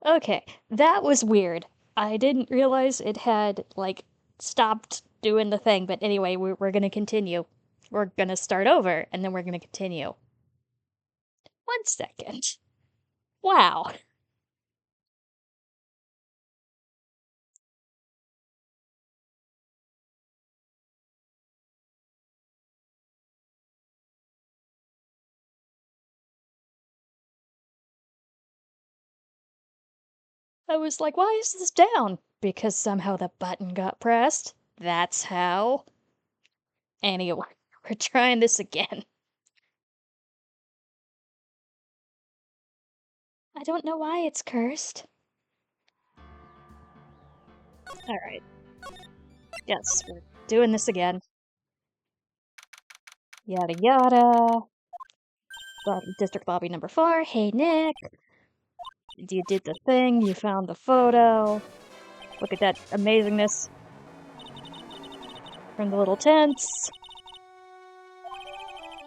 Okay, that was weird. I didn't realize it had, like, stopped doing the thing, but anyway, we're gonna continue. We're gonna start over, and then we're gonna continue. 1 second. Wow. I was like, why is this down? Because somehow the button got pressed. That's how. Anyway, we're trying this again. I don't know why it's cursed. Alright. Yes, we're doing this again. Yada yada. District lobby number 4. Hey, Nick. You did the thing, you found the photo. Look at that amazingness from the little tents.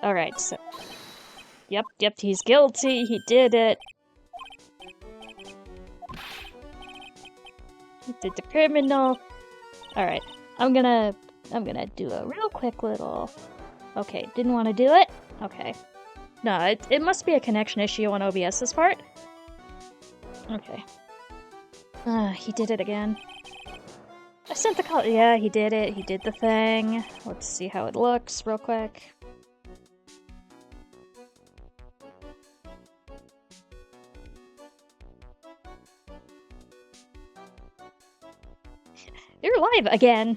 Alright, so... Yep, he's guilty, he did it. He did the criminal. Alright, I'm gonna do a real quick little... Okay, didn't want to do it? Okay. No, it must be a connection issue on OBS's part. Okay. He did it again. I sent the call. Yeah, he did it. He did the thing. Let's see how it looks real quick. You're live again.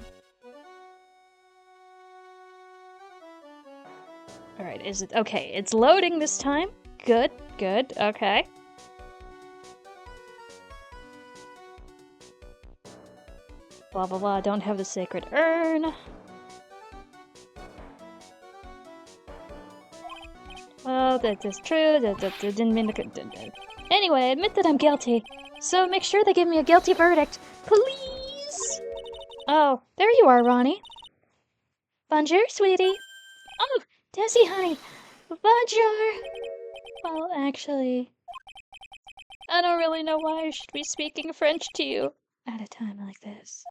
Alright, is it... Okay, it's loading this time. Good, okay. Blah blah blah, don't have the sacred urn. Well, that is true, that didn't mean to... Anyway, admit that I'm guilty. So make sure they give me a guilty verdict. Please! Oh, there you are, Ronnie. Bonjour, sweetie. Oh, Desi, honey. Bonjour. Well, actually... I don't really know why I should be speaking French to you at a time like this.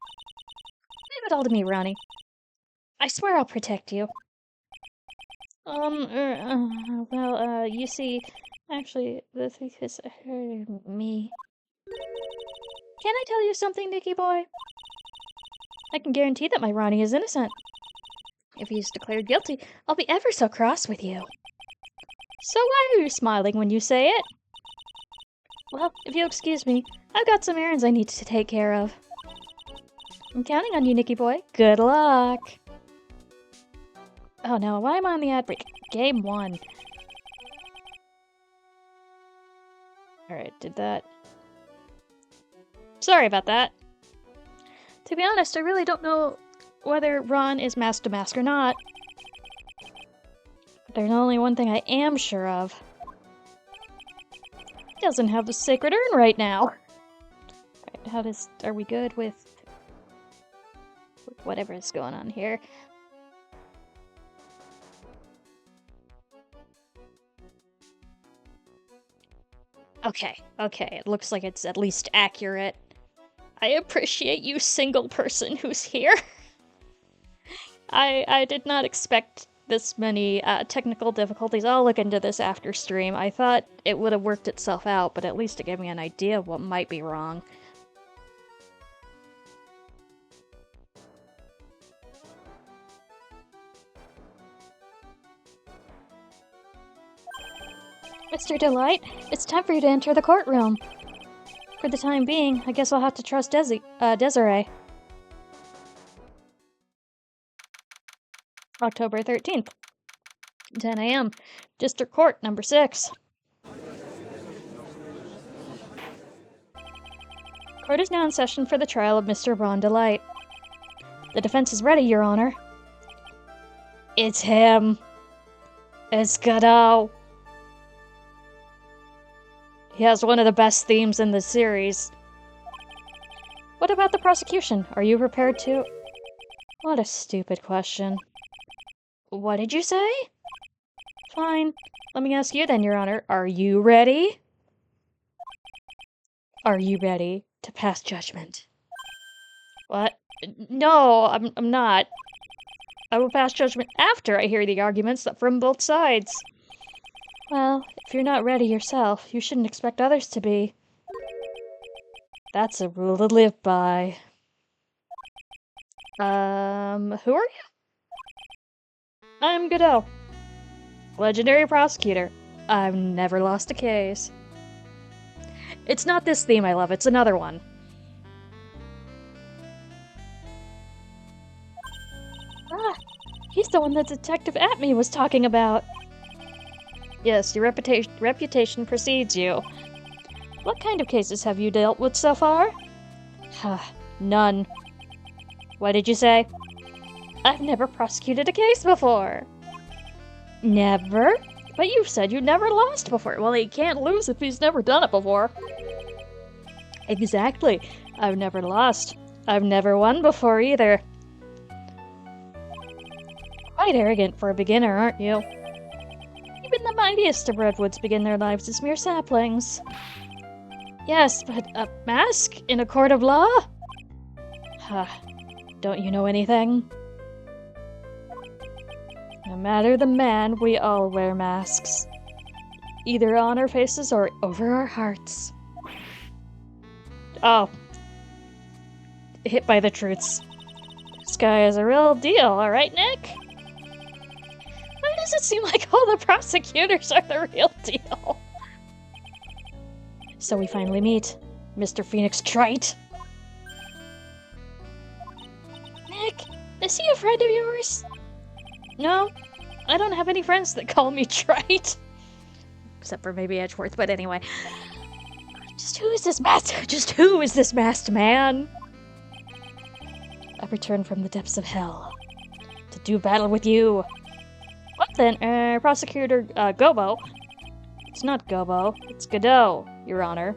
Leave it all to me, Ronnie. I swear I'll protect you. You see, actually, the thing is, me. Can I tell you something, Nicky boy? I can guarantee that my Ronnie is innocent. If he's declared guilty, I'll be ever so cross with you. So why are you smiling when you say it? Well, if you'll excuse me, I've got some errands I need to take care of. I'm counting on you, Nicky boy. Good luck! Oh no, why am I on the ad break? Game 1. Alright, did that. Sorry about that. To be honest, I really don't know whether Ron is mask to mask or not. But there's only one thing I am sure of. He doesn't have the sacred urn right now. Right, are we good with whatever is going on here? Okay, it looks like it's at least accurate. I appreciate you, single person who's here. I did not expect this many technical difficulties. I'll look into this after stream. I thought it would have worked itself out, but at least it gave me an idea of what might be wrong. Mr. Delight, it's time for you to enter the courtroom. For the time being, I guess I'll have to trust Desiree. October 13th, 10 a.m. District Court, number 6. Court is now in session for the trial of Mr. Ron Delight. The defense is ready, Your Honor. It's him. It's Godot. He has one of the best themes in the series. What about the prosecution? Are you prepared to... What a stupid question. What did you say? Fine. Let me ask you then, Your Honor. Are you ready? Are you ready to pass judgment? What? No, I'm not. I will pass judgment after I hear the arguments from both sides. Well, if you're not ready yourself, you shouldn't expect others to be. That's a rule to live by. Who are you? I'm Godot. Legendary prosecutor. I've never lost a case. It's not this theme I love, it's another one. Ah, he's the one that Detective Atme was talking about. Yes, your reputation precedes you. What kind of cases have you dealt with so far? None. What did you say? I've never prosecuted a case before. Never? But you said you never lost before. Well, he can't lose if he's never done it before. Exactly. I've never lost. I've never won before either. Quite arrogant for a beginner, aren't you? Even the mightiest of redwoods begin their lives as mere saplings. Yes, but a mask in a court of law? Don't you know anything? No matter the man, we all wear masks. Either on our faces or over our hearts. Oh. Hit by the truths. This guy is a real deal, alright, Nick? Why does it seem like all the prosecutors are the real deal? So we finally meet. Mr. Phoenix Trite. Nick, is he a friend of yours? No, I don't have any friends that call me Trite. Except for maybe Edgeworth, but anyway. Just who is this masked man? I've returned from the depths of hell to do battle with you. What then, Prosecutor, Gobo? It's not Gobo, it's Godot, Your Honor.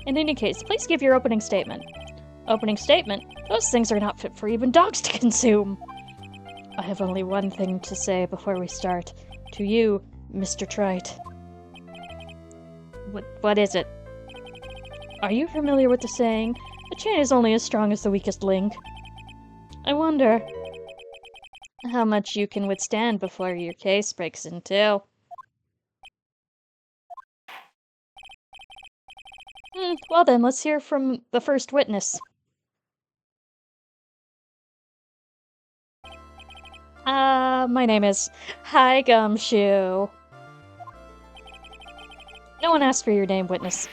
In any case, please give your opening statement. Opening statement? Those things are not fit for even dogs to consume. I have only one thing to say before we start. To you, Mr. Trite. What is it? Are you familiar with the saying, a chain is only as strong as the weakest link? I wonder how much you can withstand before your case breaks in two. Well then, let's hear from the first witness. My name is Hi Gumshoe. No one asked for your name, witness.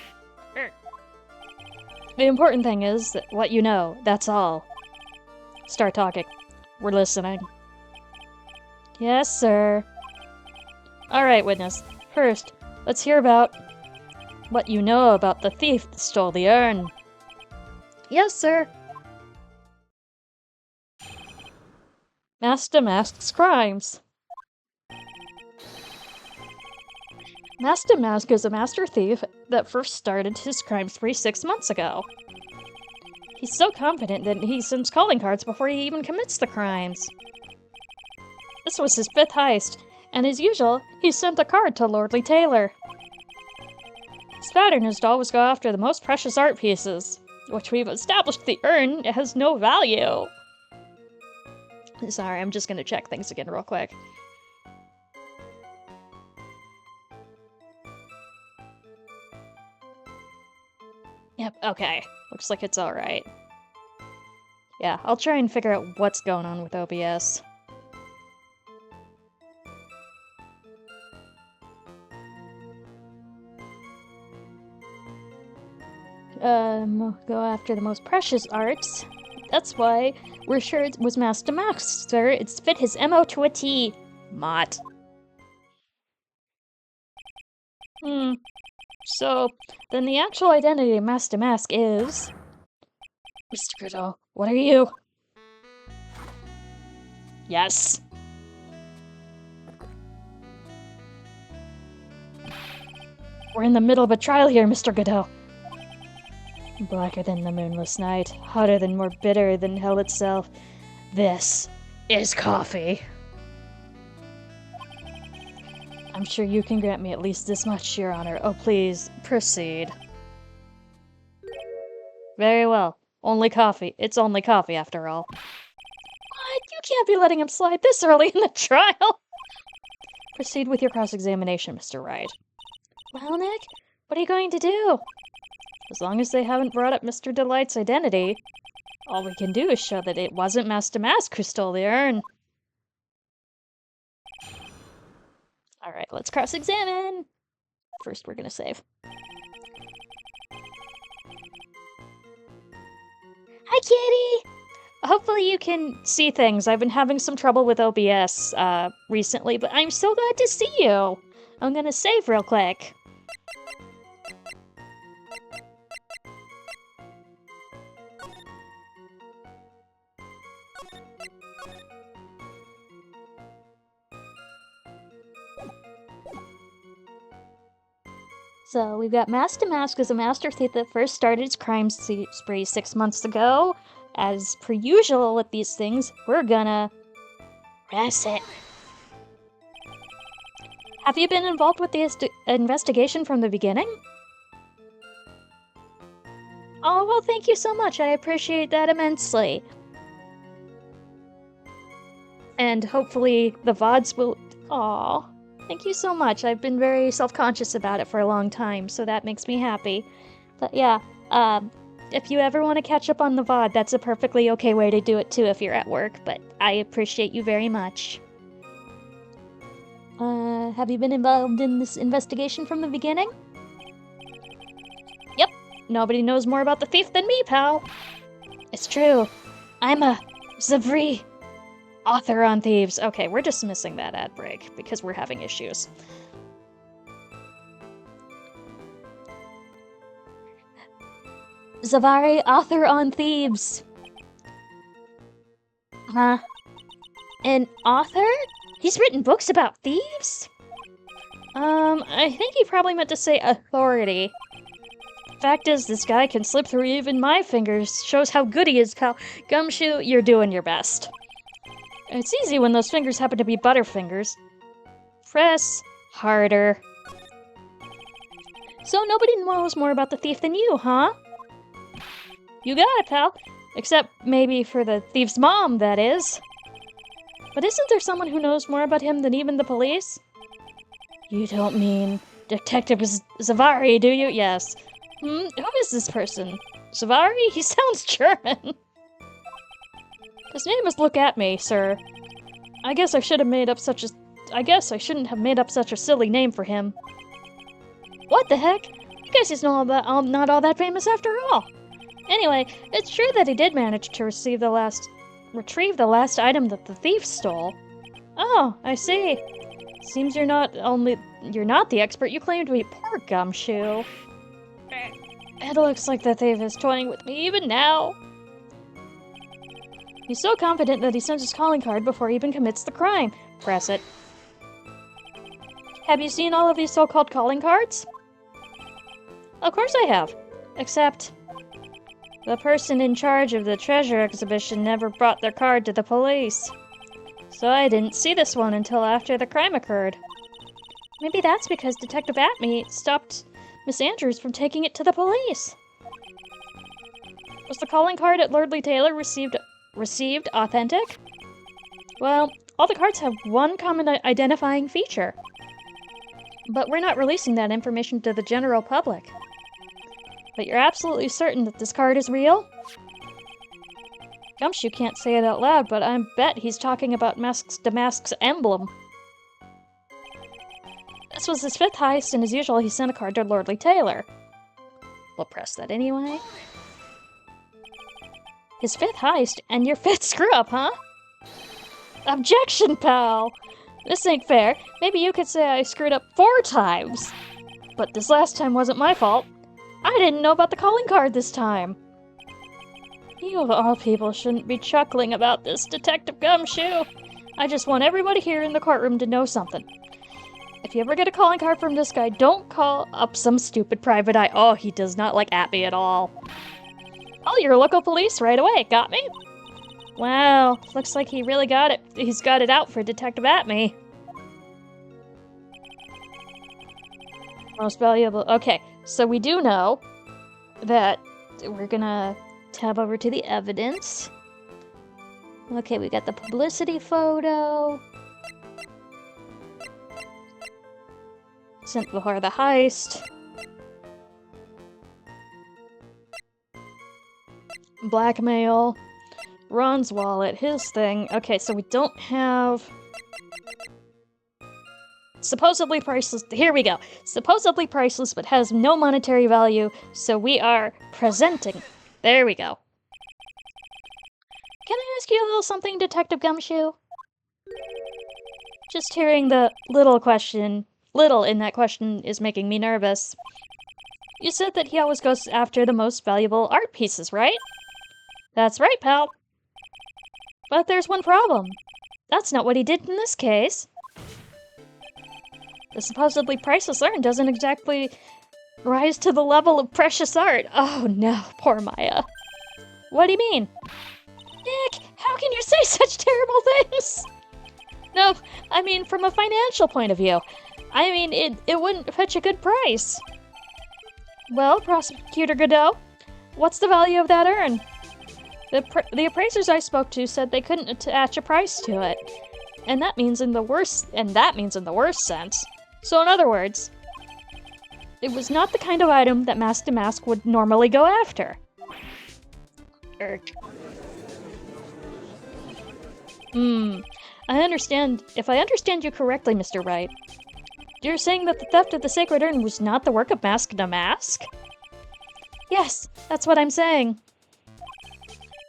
The important thing is that what you know, that's all. Start talking. We're listening. Yes, sir. Alright, witness. First, let's hear about what you know about the thief that stole the urn. Yes, sir. Master Mask's crimes. Master Mask is a master thief that first started his crime spree 6 months ago. He's so confident that he sends calling cards before he even commits the crimes. This was his 5th heist, and as usual, he sent a card to Lordly Taylor. His pattern is to always go after the most precious art pieces, which we've established the urn has no value. Sorry, I'm just gonna check things again real quick. Yep, okay. Looks like it's alright. Yeah, I'll try and figure out what's going on with OBS. Go after the most precious arts. That's why we're sure it was Master Mask, sir. It's fit his MO to a T. Mott. So, then the actual identity of Master Mask is... Mr. Griddle, what are you? Yes. We're in the middle of a trial here, Mr. Godot. Blacker than the moonless night, hotter than more bitter than hell itself. This is coffee. I'm sure you can grant me at least this much, Your Honor. Oh, please, proceed. Very well. Only coffee. It's only coffee, after all. What? You can't be letting him slide this early in the trial! Proceed with your cross-examination, Mr. Wright. Well, Nick, what are you going to do? As long as they haven't brought up Mr. Delight's identity, all we can do is show that it wasn't Master Mask who stole the urn. Alright, let's cross-examine! First, we're gonna save. Hi, kitty! Hopefully you can see things. I've been having some trouble with OBS recently, but I'm so glad to see you! I'm gonna save real quick. So we've got Mask to Mask as a master thief that first started its crime spree 6 months ago. As per usual with these things, we're gonna press it. Have you been involved with the investigation from the beginning? Oh, well, thank you so much. I appreciate that immensely. And hopefully the VODs will... Aw. Thank you so much. I've been very self-conscious about it for a long time, so that makes me happy. But yeah, if you ever want to catch up on the VOD, that's a perfectly okay way to do it too if you're at work, but I appreciate you very much. Have you been involved in this investigation from the beginning? Yep. Nobody knows more about the thief than me, pal. It's true. I'm a Zavri. Author on thieves. Okay, we're dismissing that ad break because we're having issues. Zavari, author on thieves. Huh? An author? He's written books about thieves? I think he probably meant to say authority. Fact is, this guy can slip through even my fingers. Shows how good he is, pal. Gumshoe, you're doing your best. It's easy when those fingers happen to be Butterfingers. Press harder. So nobody knows more about the thief than you, huh? You got it, pal. Except maybe for the thief's mom, that is. But isn't there someone who knows more about him than even the police? You don't mean Detective Zavari, do you? Yes. Who is this person? Zavari? He sounds German. His name is Look At Me, sir. I guess I shouldn't have made up such a silly name for him. What the heck? I guess he's not all that famous after all. Anyway, it's true that he did manage to retrieve the last item that the thief stole. Oh, I see. Seems you're not the expert you claim to be, poor Gumshoe. It looks like the thief is toying with me even now. He's so confident that he sends his calling card before he even commits the crime. Press it. Have you seen all of these so-called calling cards? Of course I have. Except... the person in charge of the treasure exhibition never brought their card to the police. So I didn't see this one until after the crime occurred. Maybe that's because Detective Atme stopped Miss Andrews from taking it to the police. Was the calling card at Lordly Taylor received authentic? Well, all the cards have one common identifying feature. But we're not releasing that information to the general public. But you're absolutely certain that this card is real? Gumshoe can't say it out loud, but I bet he's talking about Damask's emblem. This was his 5th heist, and as usual, he sent a card to Lordly Taylor. We'll press that anyway. His 5th heist, and your 5th screw-up, huh? Objection, pal! This ain't fair. Maybe you could say I screwed up 4 times. But this last time wasn't my fault. I didn't know about the calling card this time. You of all people shouldn't be chuckling about this, Detective Gumshoe. I just want everybody here in the courtroom to know something. If you ever get a calling card from this guy, don't call up some stupid private eye. Oh, he does not like Atme at all. Oh, your local police right away. Got me? Wow, looks like he really got it. He's got it out for Detective Atme. Most valuable. Okay, so we do know that we're gonna tab over to the evidence. Okay, we got the publicity photo. Sent before the heist. Blackmail. Ron's wallet, his thing. Okay, so we don't have... Supposedly priceless. Here we go. Supposedly priceless, but has no monetary value, so we are presenting. There we go. Can I ask you a little something, Detective Gumshoe? Just hearing the little in that question is making me nervous. You said that he always goes after the most valuable art pieces, right? That's right, pal. But there's one problem. That's not what he did in this case. The supposedly priceless art doesn't exactly rise to the level of precious art. Oh no, poor Maya. What do you mean? Nick, how can you say such terrible things? No, I mean from a financial point of view. I mean, it wouldn't fetch a good price. Well, Prosecutor Godot, what's the value of that urn? The appraisers I spoke to said they couldn't attach a price to it. And that means in the worst sense. So in other words, it was not the kind of item that Mask to Mask would normally go after. If I understand you correctly, Mr. Wright, you're saying that the theft of the sacred urn was not the work of Mask to Mask? Yes, that's what I'm saying.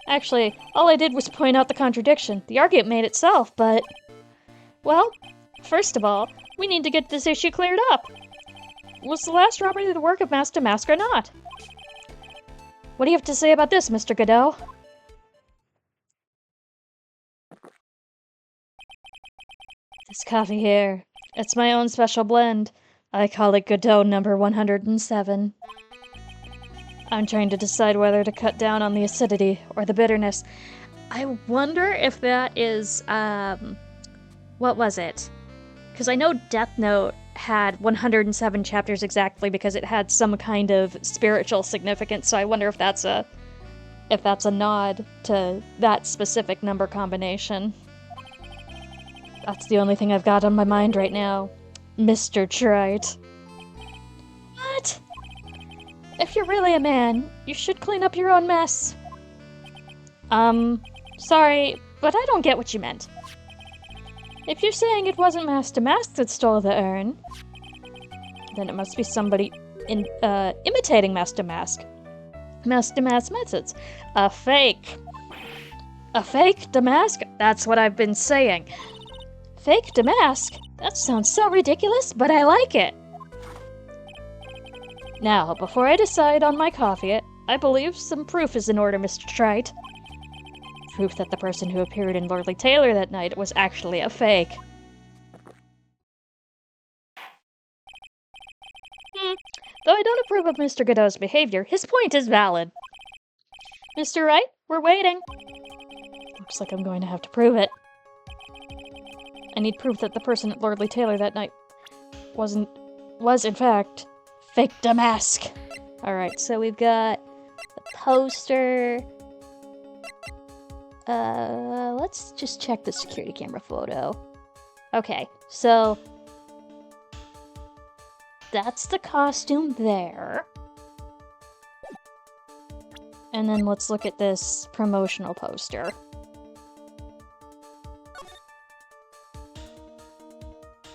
Actually, all I did was point out the contradiction. The argument made itself, but... Well, first of all, we need to get this issue cleared up. Was the last robbery the work of Mask to Mask or not? What do you have to say about this, Mr. Godot? This coffee here, it's my own special blend. I call it Godot number 107. I'm trying to decide whether to cut down on the acidity or the bitterness. I wonder if that is, what was it? Because I know Death Note had 107 chapters exactly because it had some kind of spiritual significance, so I wonder if that's a nod to that specific number combination. That's the only thing I've got on my mind right now. Mr. Trite. What? If you're really a man, you should clean up your own mess. Sorry, but I don't get what you meant. If you're saying it wasn't Mask to Mask that stole the urn, then it must be somebody imitating Mask to Mask. Mask to Mask methods. A fake. A fake Damask? That's what I've been saying. Fake Damask? That sounds so ridiculous, but I like it. Now, before I decide on my coffee, I believe some proof is in order, Mr. Trite. Proof that the person who appeared in Lordly Taylor that night was actually a fake. Though I don't approve of Mr. Godot's behavior, his point is valid. Mr. Wright, we're waiting. Looks like I'm going to have to prove it. I need proof that the person at Lordly Taylor that night was in fact fake Damask. Alright, so we've got the poster. Let's just check the security camera photo. Okay, so that's the costume there. And then let's look at this promotional poster.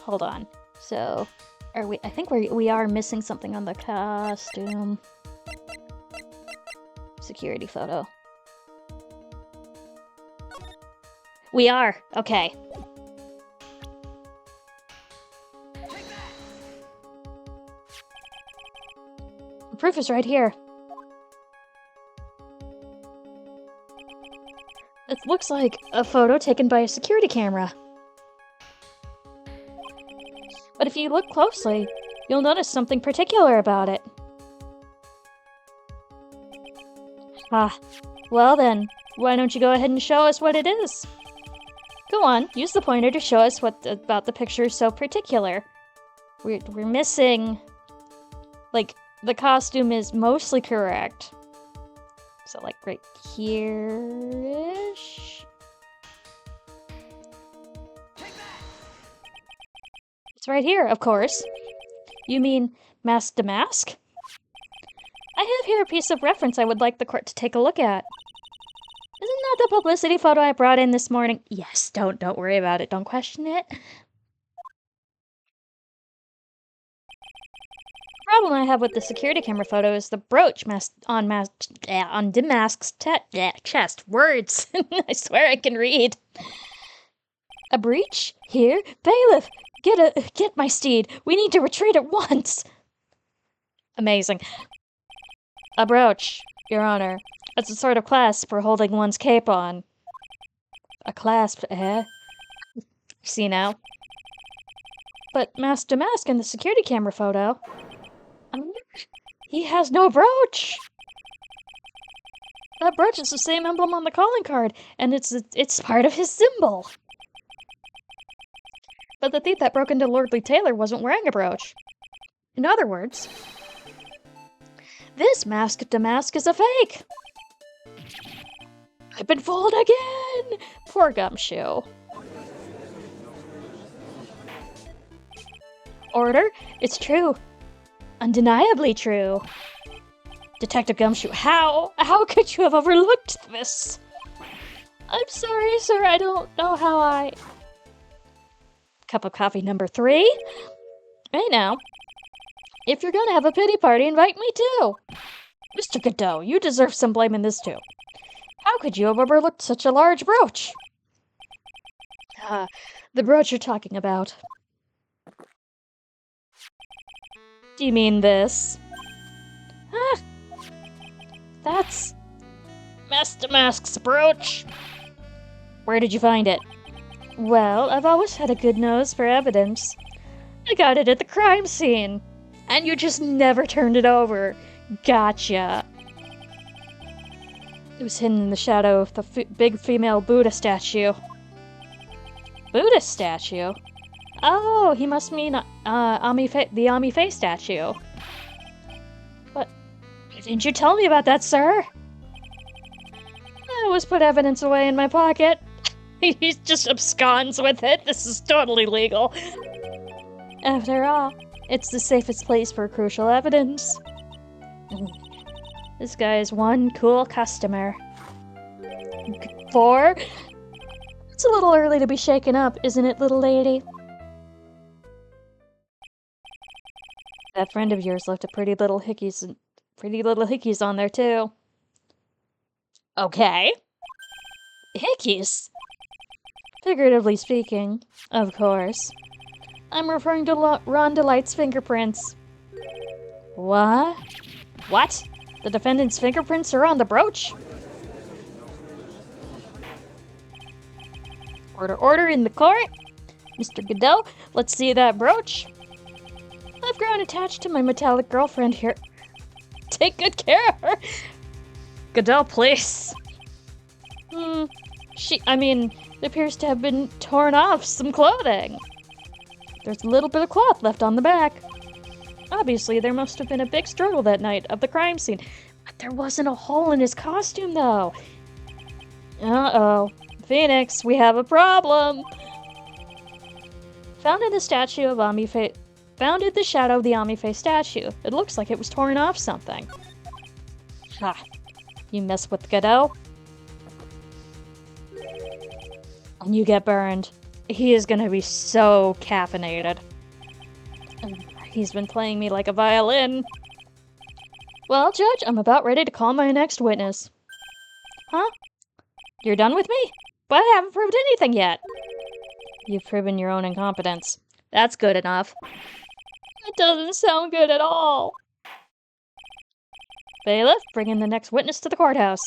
Hold on. So, I think we are missing something on the costume. Security photo. We are. Okay. The proof is right here. It looks like a photo taken by a security camera. But if you look closely, you'll notice something particular about it. Ah, well then, why don't you go ahead and show us what it is? Go on, use the pointer to show us what about the picture is so particular. We're missing... Like, the costume is mostly correct. So, like, right here-ish? It's right here, of course. You mean mask to mask? I have here a piece of reference I would like the court to take a look at. Isn't that the publicity photo I brought in this morning? Yes, don't worry about it. Don't question it. The problem I have with the security camera photo is the brooch on Damask's chest. Words. I swear I can read. A breach? Here? Bailiff! Get my steed. We need to retreat at once. Amazing. A brooch, Your Honor. It's a sort of clasp for holding one's cape on. A clasp, eh? See now? But mask to mask in the security camera photo. He has no brooch! That brooch is the same emblem on the calling card, and it's part of his symbol. But the thief that broke into Lordly Taylor wasn't wearing a brooch. In other words, this mask to mask is a fake! I've been fooled again! Poor Gumshoe. Order? It's true. Undeniably true. Detective Gumshoe, how could you have overlooked this? I'm sorry, sir, I don't know how I... Cup of coffee number 3? Hey now. If you're gonna have a pity party, invite me too. Mr. Godot, you deserve some blame in this too. How could you have overlooked such a large brooch? The brooch you're talking about. Do you mean this? That's... Mask to Mask's brooch! Where did you find it? Well, I've always had a good nose for evidence. I got it at the crime scene. And you just never turned it over. Gotcha. It was hidden in the shadow of the big female Buddha statue. Buddha statue? Oh, he must mean the Ami Faye statue. But why didn't you tell me about that, sir? I always put evidence away in my pocket. He just absconds with it. This is totally legal. After all, it's the safest place for crucial evidence. This guy is one cool customer. 4? It's a little early to be shaken up, isn't it, little lady? That friend of yours left a pretty little hickeys on there, too. Okay. Hickeys? Figuratively speaking, of course. I'm referring to Rhonda Light's fingerprints. What? What? The defendant's fingerprints are on the brooch? Order in the court. Mr. Godot, let's see that brooch. I've grown attached to my metallic girlfriend here. Take good care of her. Godot, please. It appears to have been torn off some clothing. There's a little bit of cloth left on the back. Obviously, there must have been a big struggle that night of the crime scene. But there wasn't a hole in his costume, though. Uh-oh. Phoenix, we have a problem. Found in the shadow of the Ami Faye statue. It looks like it was torn off something. Ha. You mess with Godot, and you get burned. He is gonna be so caffeinated. He's been playing me like a violin. Well, Judge, I'm about ready to call my next witness. Huh? You're done with me? But I haven't proved anything yet. You've proven your own incompetence. That's good enough. That doesn't sound good at all. Bailiff, bring in the next witness to the courthouse.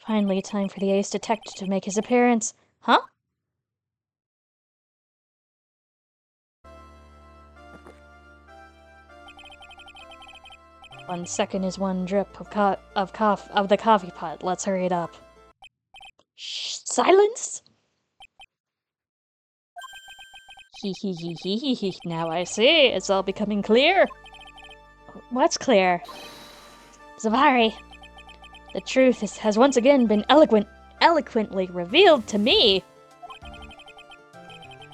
Finally, time for the ace detective to make his appearance. Huh? One second is one drip of the coffee pot. Let's hurry it up. Shh! Silence! He. Now I see. It's all becoming clear. What's clear? Zavari. The truth has once again been eloquently revealed to me.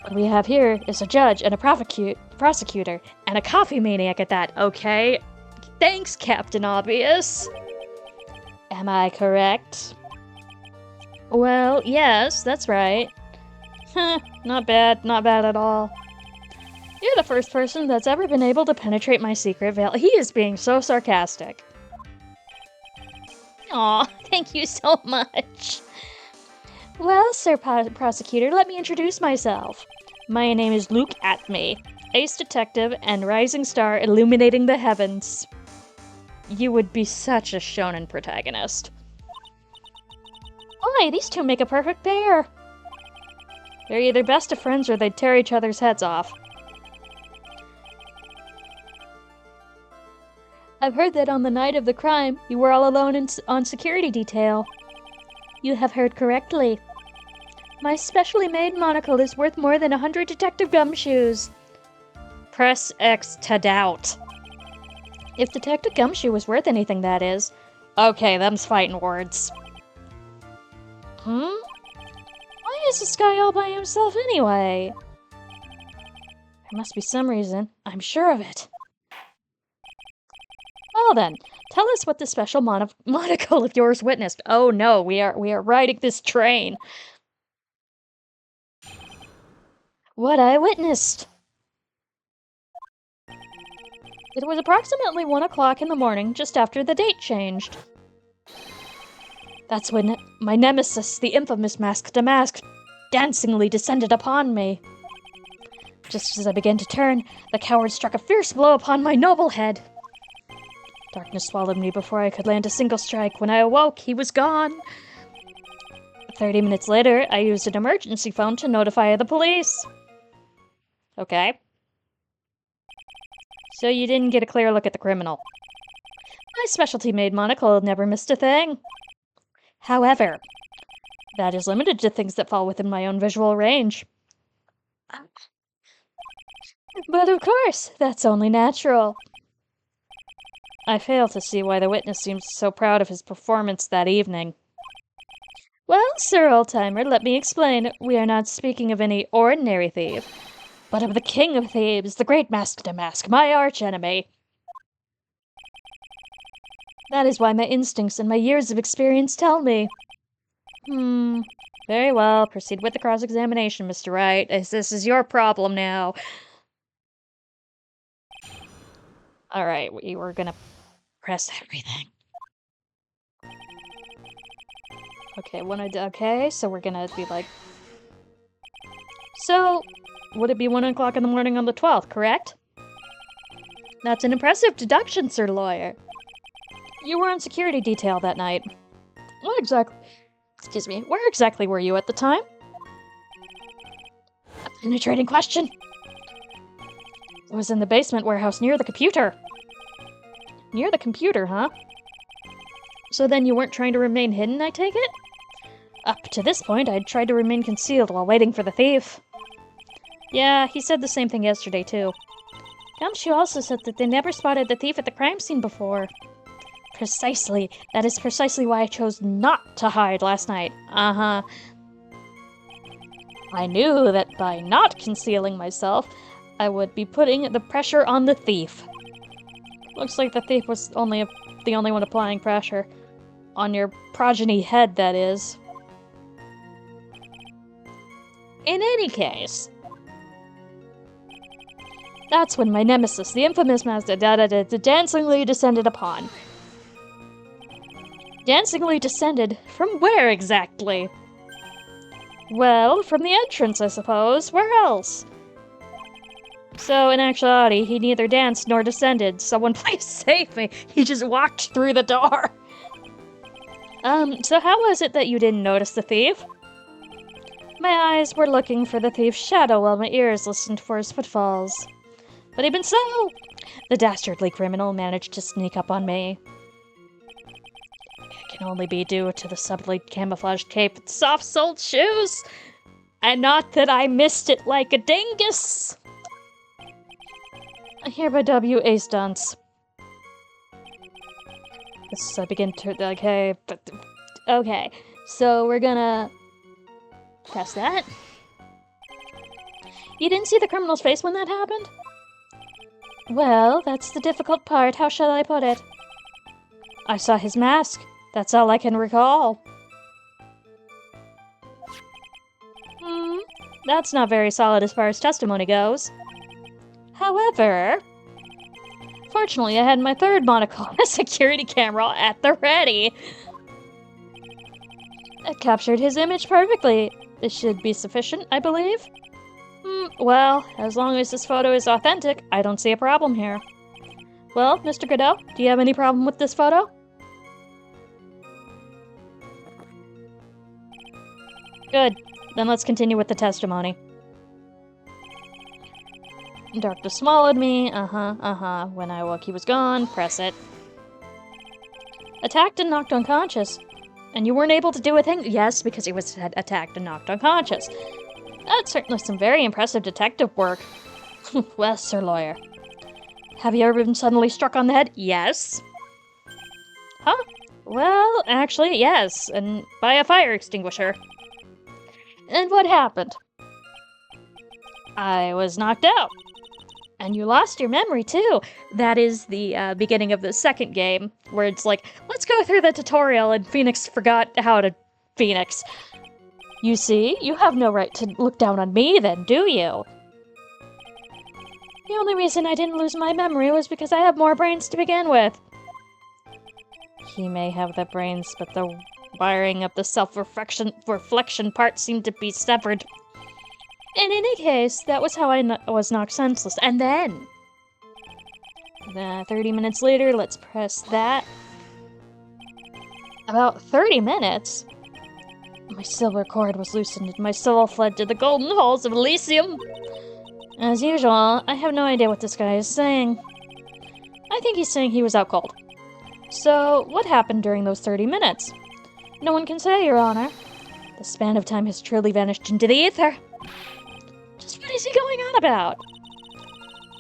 What we have here is a judge and a prosecutor, and a coffee maniac at that, okay? Thanks, Captain Obvious. Am I correct? Well, yes, that's right. Not bad at all. You're the first person that's ever been able to penetrate my secret veil. He is being so sarcastic. Aw, thank you so much. Well, Sir Prosecutor, let me introduce myself. My name is Luke Atme, ace detective and rising star illuminating the heavens. You would be such a shonen protagonist. Why, these two make a perfect pair. They're either best of friends or they'd tear each other's heads off. I've heard that on the night of the crime, you were all alone on security detail. You have heard correctly. My specially made monocle is worth more than 100 detective gumshoes. Press X to doubt. If Detective Gumshoe was worth anything, that is. Okay, them's fighting words. Why is this guy all by himself anyway? There must be some reason. I'm sure of it. Well then, tell us what this special monocle of yours witnessed. Oh no, we are riding this train. What I witnessed. It was approximately 1 o'clock in the morning, just after the date changed. That's when my nemesis, the infamous Masked Mask, dancingly descended upon me. Just as I began to turn, the coward struck a fierce blow upon my noble head. Darkness swallowed me before I could land a single strike. When I awoke, he was gone. 30 minutes later, I used an emergency phone to notify the police. Okay. So you didn't get a clear look at the criminal. My specialty-made monocle never missed a thing. However, that is limited to things that fall within my own visual range. But of course, that's only natural. I fail to see why the witness seems so proud of his performance that evening. Well, Sir Oldtimer, let me explain. We are not speaking of any ordinary thief, but of the king of thieves, the great Masked Mask, my archenemy. That is why my instincts and my years of experience tell me. Very well. Proceed with the cross-examination, Mr. Wright, as this is your problem now. Alright, we were gonna press everything. Okay, okay, so we're gonna be like... So, would it be 1 o'clock in the morning on the 12th, correct? That's an impressive deduction, Sir Lawyer. You were on security detail that night. What exactly... Excuse me, where exactly were you at the time? A penetrating question. It was in the basement warehouse near the computer. Near the computer, huh? So then you weren't trying to remain hidden, I take it? Up to this point, I'd tried to remain concealed while waiting for the thief. Yeah, he said the same thing yesterday, too. Gumshoe also said that they never spotted the thief at the crime scene before. Precisely. That is precisely why I chose not to hide last night. Uh-huh. I knew that by not concealing myself, I would be putting the pressure on the thief. Looks like the thief was the only one applying pressure. On your progeny head, that is. In any case, that's when my nemesis, the infamous master, dancingly descended upon. Dancingly descended? From where exactly? Well, from the entrance, I suppose. Where else? So, in actuality, he neither danced nor descended. Someone please save me! He just walked through the door! So how was it that you didn't notice the thief? My eyes were looking for the thief's shadow while my ears listened for his footfalls. But even so, the dastardly criminal managed to sneak up on me. It can only be due to the subtly camouflaged cape and soft-soled shoes! And not that I missed it like a dingus! I hereby W. A stunts. This I begin to okay, but okay. So we're gonna press that. You didn't see the criminal's face when that happened? Well, that's the difficult part. How shall I put it? I saw his mask. That's all I can recall. That's not very solid as far as testimony goes. However, fortunately, I had my third monocle and a security camera at the ready. It captured his image perfectly. This should be sufficient, I believe. Well, as long as this photo is authentic, I don't see a problem here. Well, Mr. Godot, do you have any problem with this photo? Good. Then let's continue with the testimony. Darkness swallowed me. When I woke, he was gone. Press it. Attacked and knocked unconscious. And you weren't able to do a thing? Yes, because he was attacked and knocked unconscious. That's certainly some very impressive detective work. Well, Sir Lawyer. Have you ever been suddenly struck on the head? Yes. Huh? Well, actually, yes. And by a fire extinguisher. And what happened? I was knocked out. And you lost your memory, too. That is the beginning of the second game, where it's like, let's go through the tutorial, and Phoenix forgot how to Phoenix. You see, you have no right to look down on me then, do you? The only reason I didn't lose my memory was because I have more brains to begin with. He may have the brains, but the wiring of the self-reflection part seemed to be severed. In any case, that was how I was knocked senseless. And then... 30 minutes later, let's press that. About 30 minutes? My silver cord was loosened and my soul fled to the golden halls of Elysium. As usual, I have no idea what this guy is saying. I think he's saying he was out cold. So, what happened during those 30 minutes? No one can say, Your Honor. The span of time has truly vanished into the ether. Just what is he going on about?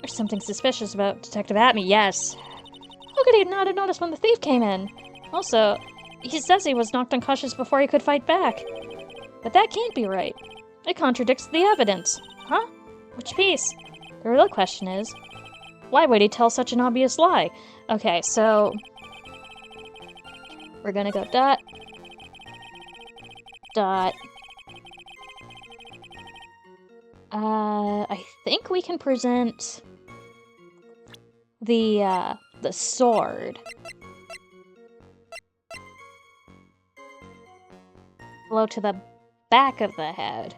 There's something suspicious about Detective Atme, yes. How could he not have noticed when the thief came in? Also, he says he was knocked unconscious before he could fight back. But that can't be right. It contradicts the evidence. Huh? Which piece? The real question is, why would he tell such an obvious lie? Okay, so... we're gonna go dot... dot... I think we can present... the sword. Blow to the back of the head.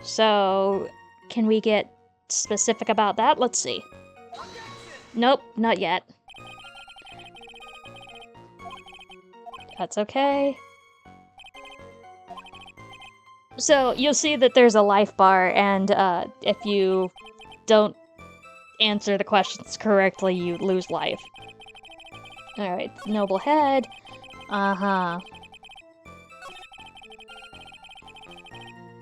So, can we get specific about that? Let's see. Nope, not yet. That's okay. So, you'll see that there's a life bar, and if you don't answer the questions correctly, you lose life. Alright, noble head. Uh-huh.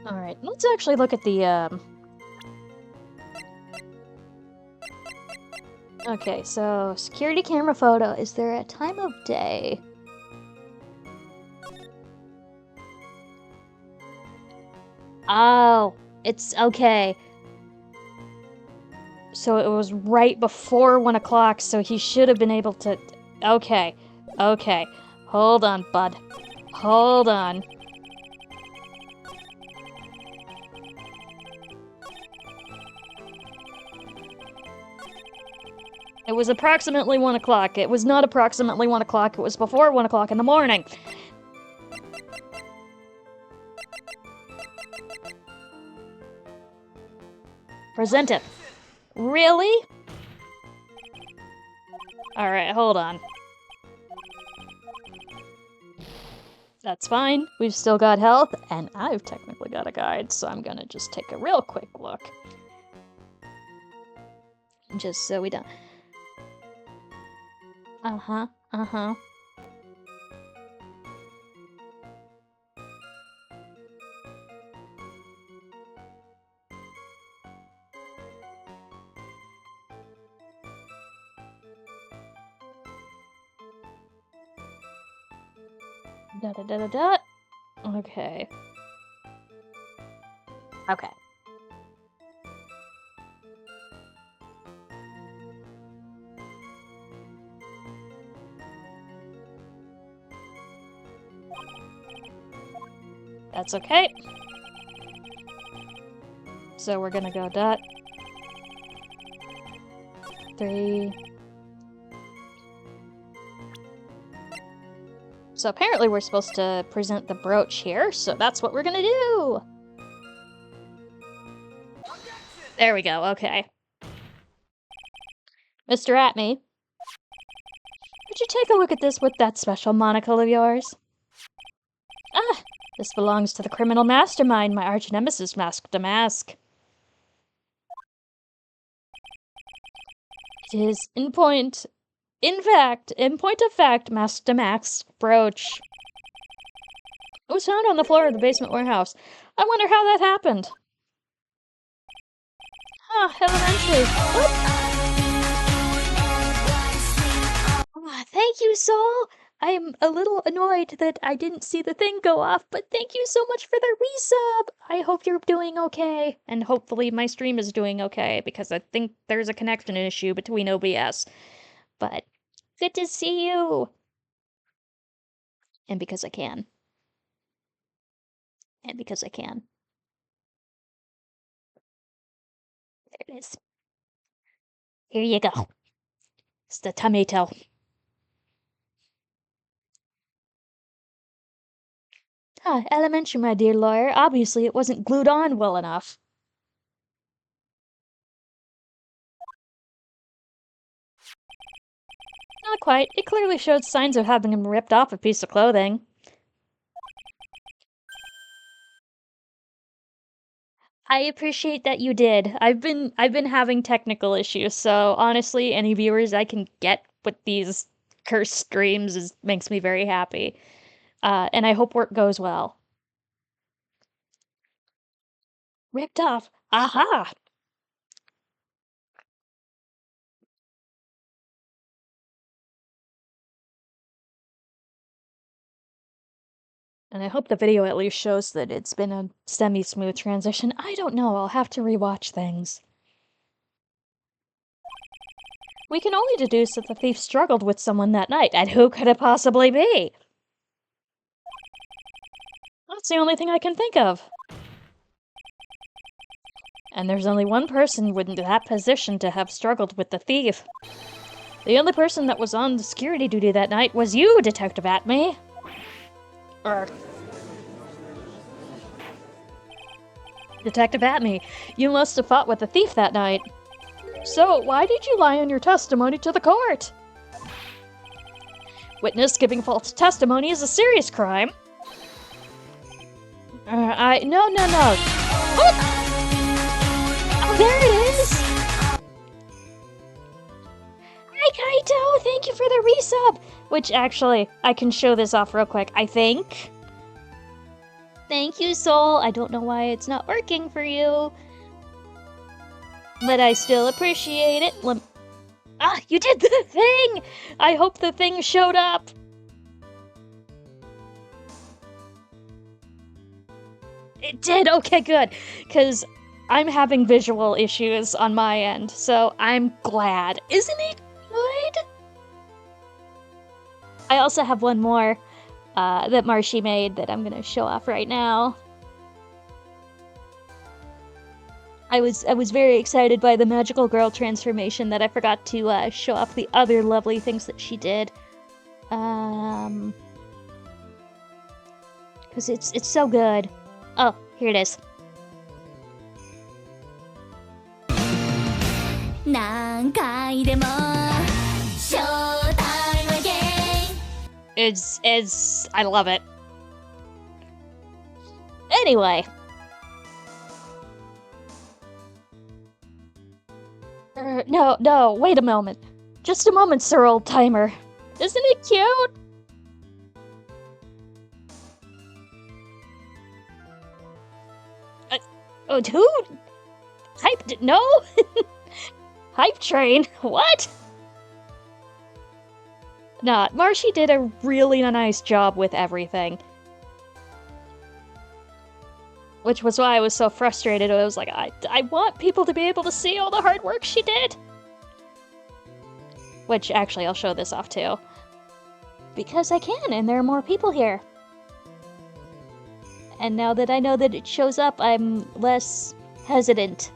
Alright, let's actually look at the, okay, so, security camera photo. Is there a time of day? Oh, it's okay. So it was right before 1 o'clock, so he should have been able to... Okay, okay. Hold on, bud. Hold on. It was approximately 1 o'clock. It was not approximately 1 o'clock. It was before 1 o'clock in the morning. Present it. Really? Alright, hold on. That's fine. We've still got health, and I've technically got a guide, so I'm gonna just take a real quick look. Just so we don't... Uh-huh, uh-huh. Da-da-da-da-da. Okay. Okay. That's okay. So we're gonna go dot. 3. So apparently we're supposed to present the brooch here, so that's what we're gonna do! There we go, okay. Mr. Atme, would you take a look at this with that special monocle of yours? Ah, this belongs to the criminal mastermind, my arch-nemesis Mask to Mask. It is, in point of fact, Mask to Mask's brooch. It was found on the floor of the basement warehouse. I wonder how that happened. Huh, elementary. What? Thank you, Soul! I'm a little annoyed that I didn't see the thing go off, but thank you so much for the resub! I hope you're doing okay, and hopefully my stream is doing okay, because I think there's a connection issue between OBS. But good to see you! And because I can. And because I can. There it is. Here you go. It's the tomato. Ah, elementary, my dear lawyer. Obviously it wasn't glued on well enough. Not quite. It clearly showed signs of having ripped off a piece of clothing. I appreciate that you did. I've been having technical issues, so honestly, any viewers I can get with these cursed streams makes me very happy. And I hope work goes well. Ripped off. Aha! And I hope the video at least shows that it's been a semi-smooth transition. I don't know, I'll have to rewatch things. We can only deduce that the thief struggled with someone that night, and who could it possibly be? That's the only thing I can think of. And there's only one person in that position to have struggled with the thief. The only person that was on security duty that night was you, Detective Atme. Detective Atme, you must have fought with the thief that night. So, why did you lie in your testimony to the court? Witness giving false testimony is a serious crime. No. What? Oh, there it is! Hi, Kaito! Thank you for the resub! Which, actually, I can show this off real quick, I think. Thank you, Soul. I don't know why it's not working for you. But I still appreciate it. You did the thing! I hope the thing showed up. It did? Okay, good. Because I'm having visual issues on my end, so I'm glad. Isn't it good? I also have one more that Marshy made that I'm gonna show off right now. I was very excited by the magical girl transformation that I forgot to show off the other lovely things that she did. Because it's so good. Oh, here it is. It's I love it. Anyway. No, wait a moment. Just a moment, Sir Old Timer. Isn't it cute? Oh, dude! No? Hype train? What? not. Marshy did a really nice job with everything. Which was why I was so frustrated. I was like, I want people to be able to see all the hard work she did. Which, actually, I'll show this off too. Because I can, and there are more people here. And now that I know that it shows up, I'm less hesitant.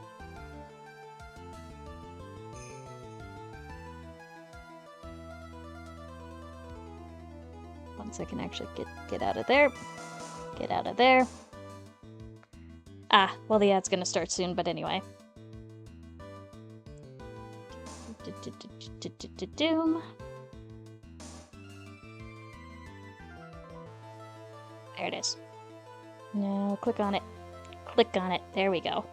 Once I can actually get out of there. Get out of there. Ah, well, the ad's gonna start soon, but anyway. Doom. There it is. No, click on it. Click on it. There we go.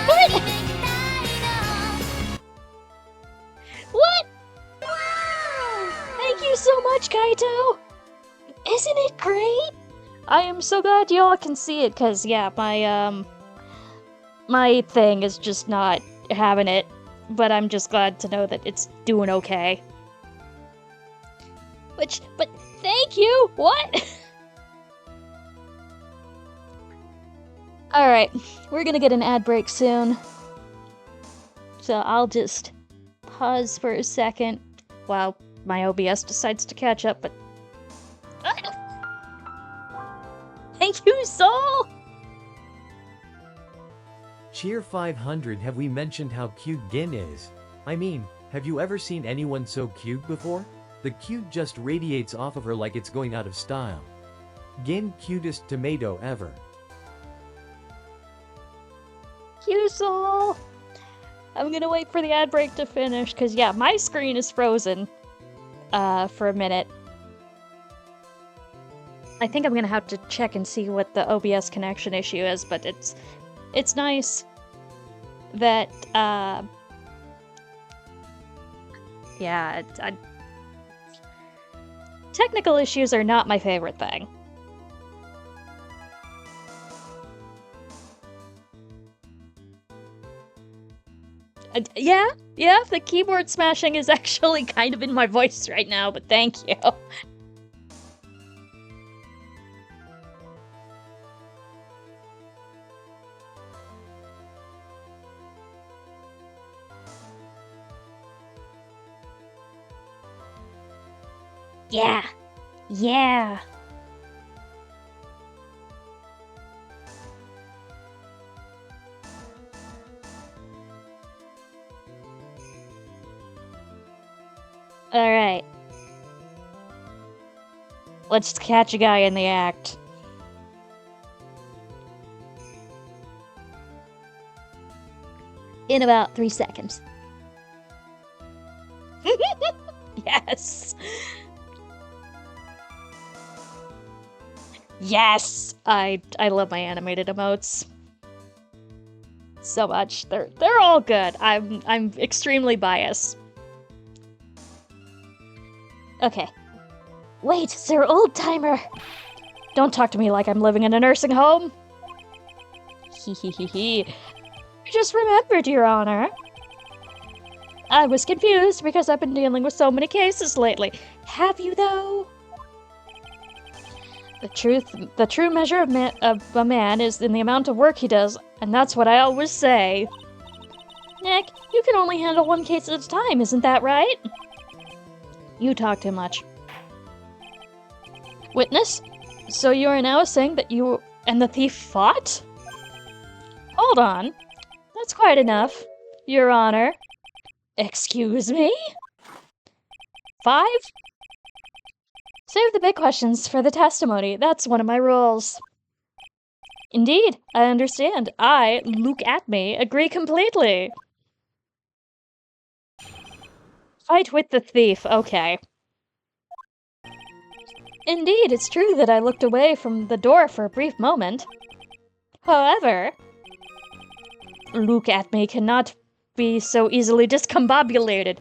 What? What? Wow! Thank you so much, Kaito! Isn't it great? I am so glad y'all can see it, cause yeah, my thing is just not having it. But I'm just glad to know that it's doing okay. But thank you! What? Alright, we're gonna get an ad break soon. So I'll just pause for a second while my OBS decides to catch up, but... Thank you, Soul! Cheer 500, have we mentioned how cute Gin is? I mean, have you ever seen anyone so cute before? The cute just radiates off of her like it's going out of style. Gin, cutest tomato ever. You Soul! I'm gonna wait for the ad break to finish, cause yeah, my screen is frozen. For a minute. I think I'm gonna have to check and see what the OBS connection issue is, but it's nice that, yeah, technical issues are not my favorite thing. Yeah, the keyboard smashing is actually kind of in my voice right now, but thank you. Yeah. Alright. Let's catch a guy in the act. In about 3 seconds. Yes! Yes! I love my animated emotes. So much. They're all good. I'm extremely biased. Okay. Wait, Sir Old-Timer! Don't talk to me like I'm living in a nursing home! Hee. I just remembered, Your Honor. I was confused because I've been dealing with so many cases lately. Have you, though? The true measure of a man is in the amount of work he does, and that's what I always say. Nick, you can only handle one case at a time, isn't that right? You talk too much. Witness? So you are now saying that you and the thief fought? Hold on. That's quite enough, Your Honor. Excuse me? 5? Save the big questions for the testimony. That's one of my rules. Indeed, I understand. I, Luke Atme, agree completely. Fight with the thief, okay. Indeed, it's true that I looked away from the door for a brief moment. However, Luke Atme cannot be so easily discombobulated.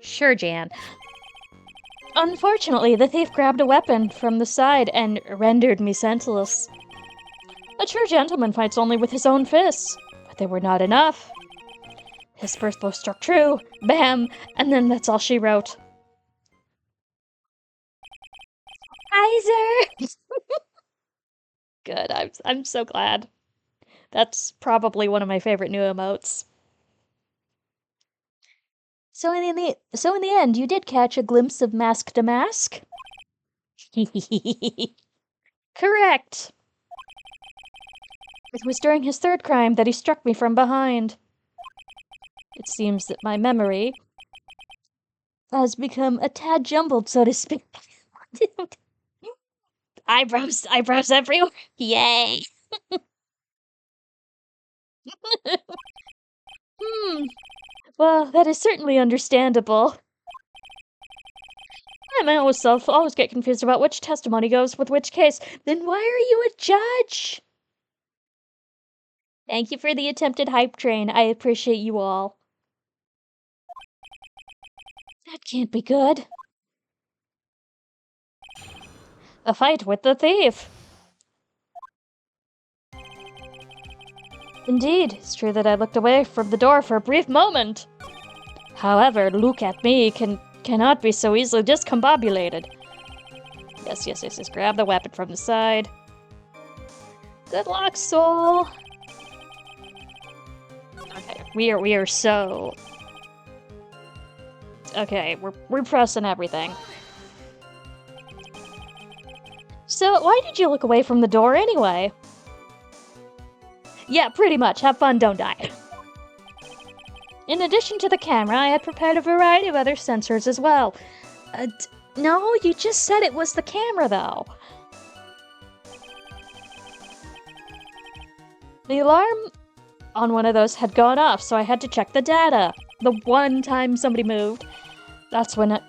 Sure, Jan. Unfortunately, the thief grabbed a weapon from the side and rendered me senseless. A true gentleman fights only with his own fists. But they were not enough. His first blow struck true. Bam! And then that's all she wrote. Kaiser! Good, I'm so glad. That's probably one of my favorite new emotes. So in the end, you did catch a glimpse of Mask to Mask? Correct! It was during his third crime that he struck me from behind. It seems that my memory has become a tad jumbled, so to speak. eyebrows everywhere. Yay! Well, that is certainly understandable. I myself always get confused about which testimony goes with which case. Then why are you a judge? Thank you for the attempted hype train. I appreciate you all. That can't be good. A fight with the thief. Indeed, it's true that I looked away from the door for a brief moment. However, look at me cannot be so easily discombobulated. Yes. Grab the weapon from the side. Good luck, soul. Okay, we are so... Okay, we're pressing everything. So, why did you look away from the door anyway? Yeah, pretty much. Have fun, don't die. In addition to the camera, I had prepared a variety of other sensors as well. No, you just said it was the camera, though. The alarm on one of those had gone off, so I had to check the data. The one time somebody moved. That's when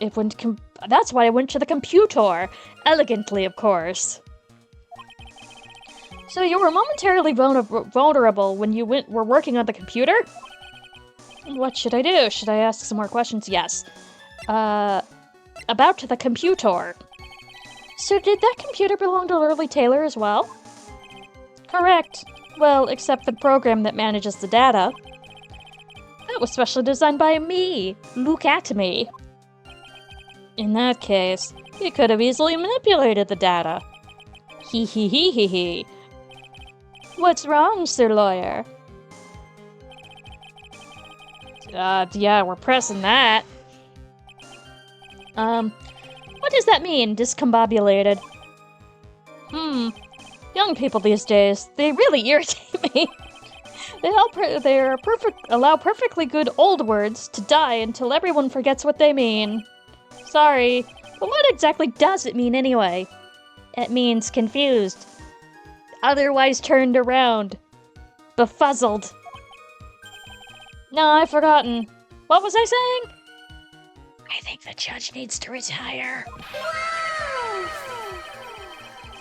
that's why I went to the computer. Elegantly, of course. So you were momentarily vulnerable when you were working on the computer? What should I do? Should I ask some more questions? Yes. About the computer. So did that computer belong to Lurley Taylor as well? Correct. Well, except the program that manages the data. That was specially designed by me. Look at me. In that case, he could have easily manipulated the data. Hee. What's wrong, Sir Lawyer? Yeah, we're pressing that. What does that mean, discombobulated? Young people these days, they really irritate me. They allow perfectly good old words to die until everyone forgets what they mean. Sorry, but what exactly does it mean anyway? It means confused. Otherwise turned around. Befuzzled. No, I've forgotten. What was I saying? I think the judge needs to retire.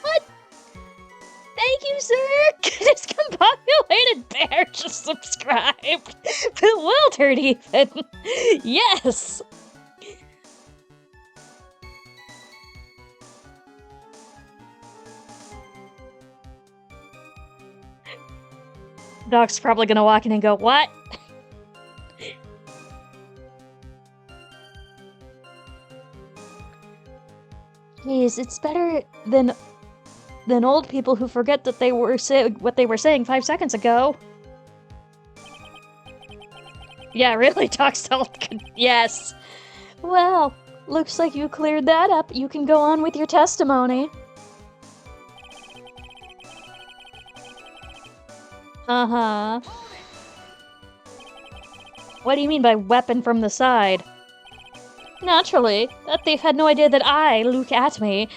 What? Thank you, sir! Discombobulated bear just subscribed. Bewildered even. Yes! Doc's probably gonna walk in and go, what? Jeez, it's better than old people who forget that they were what they were saying 5 seconds ago. Yeah, really, Doc's yes. Well, looks like you cleared that up. You can go on with your testimony. Uh-huh. What do you mean by weapon from the side? Naturally, that thief had no idea that I, Luke at me,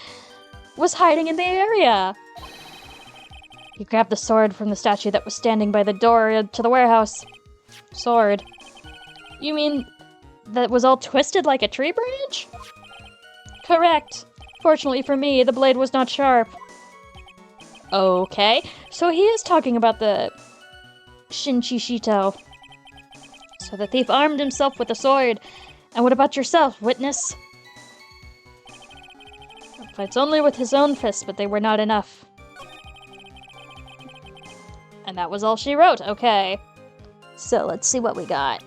was hiding in the area. He grabbed the sword from the statue that was standing by the door to the warehouse. Sword. You mean that was all twisted like a tree branch? Correct. Fortunately for me, the blade was not sharp. Okay, so he is talking about the Shinchishito. So the thief armed himself with a sword. And what about yourself, witness? Fights only with his own fists, but they were not enough. And that was all she wrote, okay. So let's see what we got.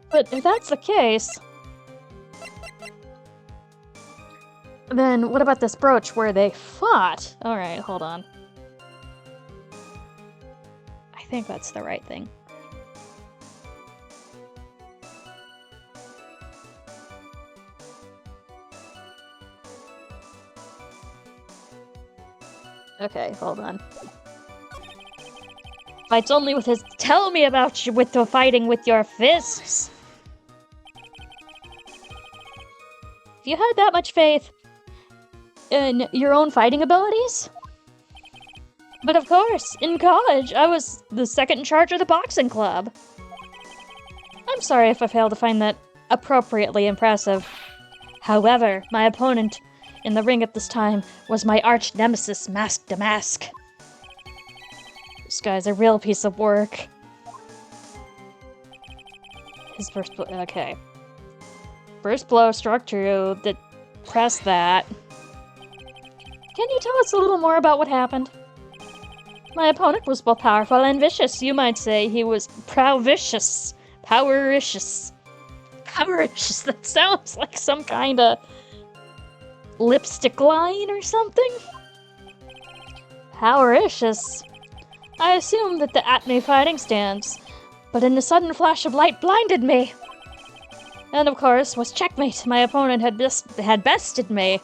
But if that's the case, then what about this brooch where they fought? Alright, hold on. I think that's the right thing. Okay, hold on. Fights only with his— tell me about you with the fighting with your fists! If you had that much faith in your own fighting abilities? But of course, in college, I was the second in charge of the boxing club. I'm sorry if I failed to find that appropriately impressive. However, my opponent in the ring at this time was my arch nemesis, Mask to Mask. This guy's a real piece of work. His first blow— okay. First blow struck true. Press that. Can you tell us a little more about what happened? My opponent was both powerful and vicious. You might say he was prow-vicious. Power-icious. Power-icious. That sounds like some kind of lipstick line or something? Power-icious. I assumed that the at-me fighting stance, but in a sudden flash of light blinded me. And of course, was checkmate. My opponent had bested me.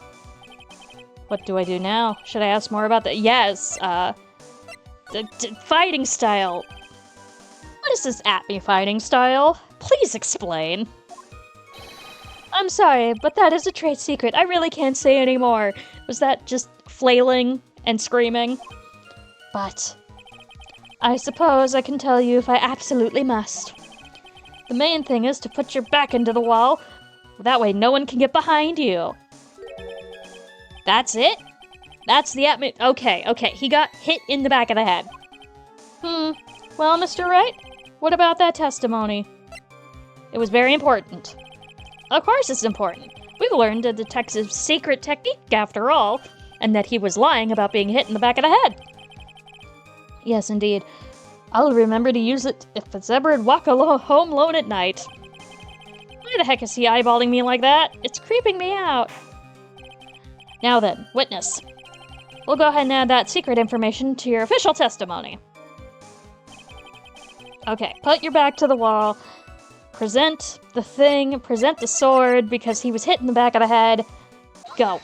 What do I do now? Should I ask more about that? Yes, the fighting style. What is this at-me fighting style? Please explain. I'm sorry, but that is a trade secret. I really can't say any more. Was that just flailing and screaming? But I suppose I can tell you if I absolutely must. The main thing is to put your back into the wall. That way no one can get behind you. That's it? That's the at-me— okay, he got hit in the back of the head. Well, Mr. Wright, what about that testimony? It was very important. Of course it's important. We've learned a detective's secret technique, after all, and that he was lying about being hit in the back of the head. Yes, indeed. I'll remember to use it if it's ever walk home alone at night. Why the heck is he eyeballing me like that? It's creeping me out. Now then, witness. We'll go ahead and add that secret information to your official testimony. Okay, put your back to the wall. Present the thing, present the sword, because he was hit in the back of the head. Go.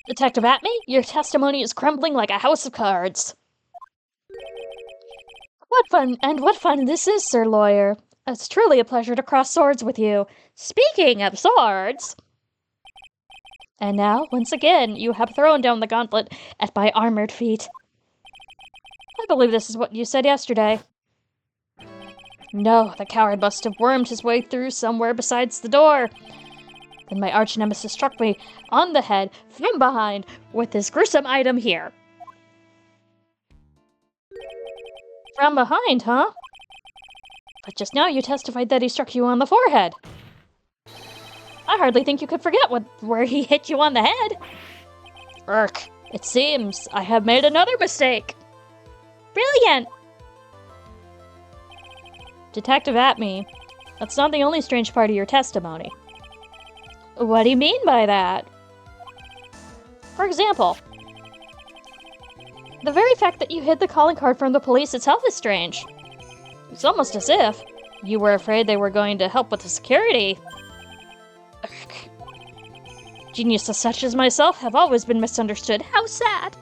Detective at-me, your testimony is crumbling like a house of cards. What fun this is, Sir Lawyer. It's truly a pleasure to cross swords with you. Speaking of swords... And now, once again, you have thrown down the gauntlet at my armored feet. I believe this is what you said yesterday. No, the coward must have wormed his way through somewhere besides the door. Then my arch-nemesis struck me on the head from behind with this gruesome item here. From behind, huh? But just now you testified that he struck you on the forehead. I hardly think you could forget where he hit you on the head. Urk, it seems I have made another mistake. Brilliant! Detective at-me, that's not the only strange part of your testimony. What do you mean by that? For example, the very fact that you hid the calling card from the police itself is strange. It's almost as if you were afraid they were going to help with the security. Urgh. Geniuses such as myself have always been misunderstood. How sad.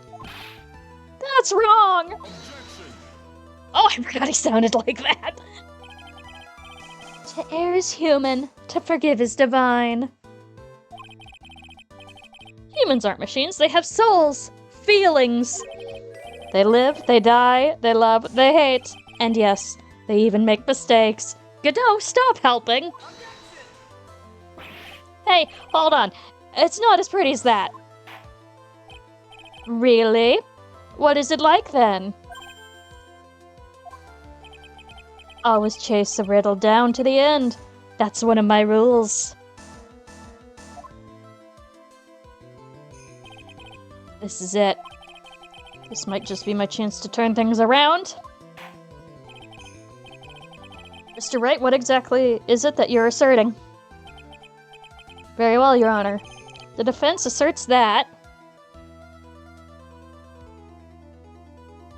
That's wrong. Oh, I forgot he sounded like that. To err is human, to forgive is divine. Humans aren't machines, they have souls, feelings. They live, they die, they love, they hate, and yes, they even make mistakes. Godot, stop helping! Hey, hold on. It's not as pretty as that. Really? What is it like then? Always chase the riddle down to the end. That's one of my rules. This is it. This might just be my chance to turn things around. Mr. Wright, what exactly is it that you're asserting? Very well, Your Honor. The defense asserts that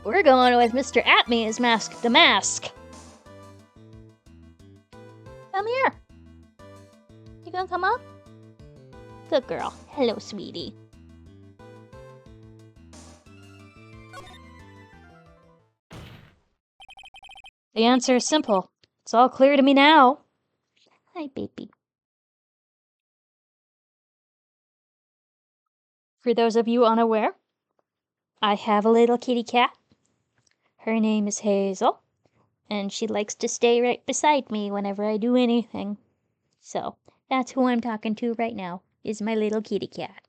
we're going with Mr. Atmy's mask to mask. Come here. You gonna come up? Good girl. Hello, sweetie. The answer is simple. It's all clear to me now. Hi, baby. For those of you unaware, I have a little kitty cat. Her name is Hazel, and she likes to stay right beside me whenever I do anything. So, that's who I'm talking to right now, is my little kitty cat.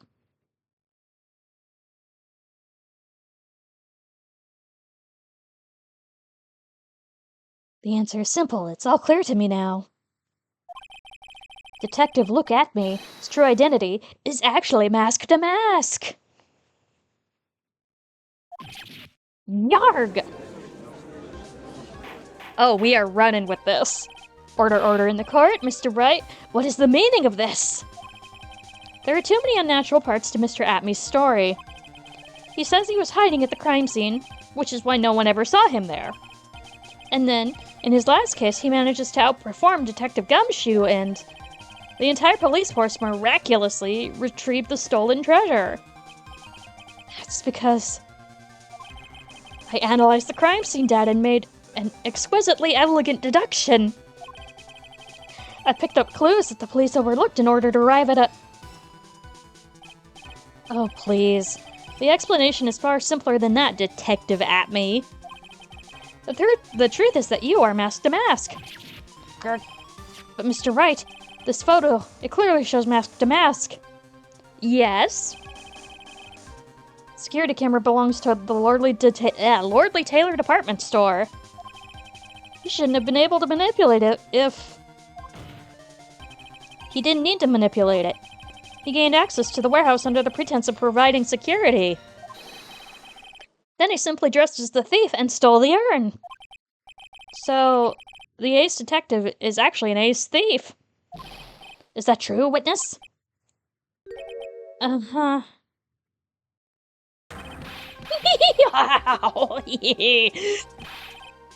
The answer is simple. It's all clear to me now. Detective, look at me. His true identity is actually Mask to Mask. Yarg! Oh, we are running with this. Order in the court, Mr. Wright. What is the meaning of this? There are too many unnatural parts to Mr. Atmy's story. He says he was hiding at the crime scene, which is why no one ever saw him there. And then, in his last case, he manages to outperform Detective Gumshoe, and the entire police force miraculously retrieved the stolen treasure. That's because I analyzed the crime scene data and made an exquisitely elegant deduction. I picked up clues that the police overlooked in order to arrive at a... Oh, please. The explanation is far simpler than that, Detective Atmy. The truth is that you are Mask to Mask. But Mr. Wright, this photo, it clearly shows Mask to Mask. Yes? Security camera belongs to the Lordly Taylor department store. He shouldn't have been able to manipulate it if... He didn't need to manipulate it. He gained access to the warehouse under the pretense of providing security. Then he simply dressed as the thief and stole the urn. So, the ace detective is actually an ace thief. Is that true, witness? Uh-huh.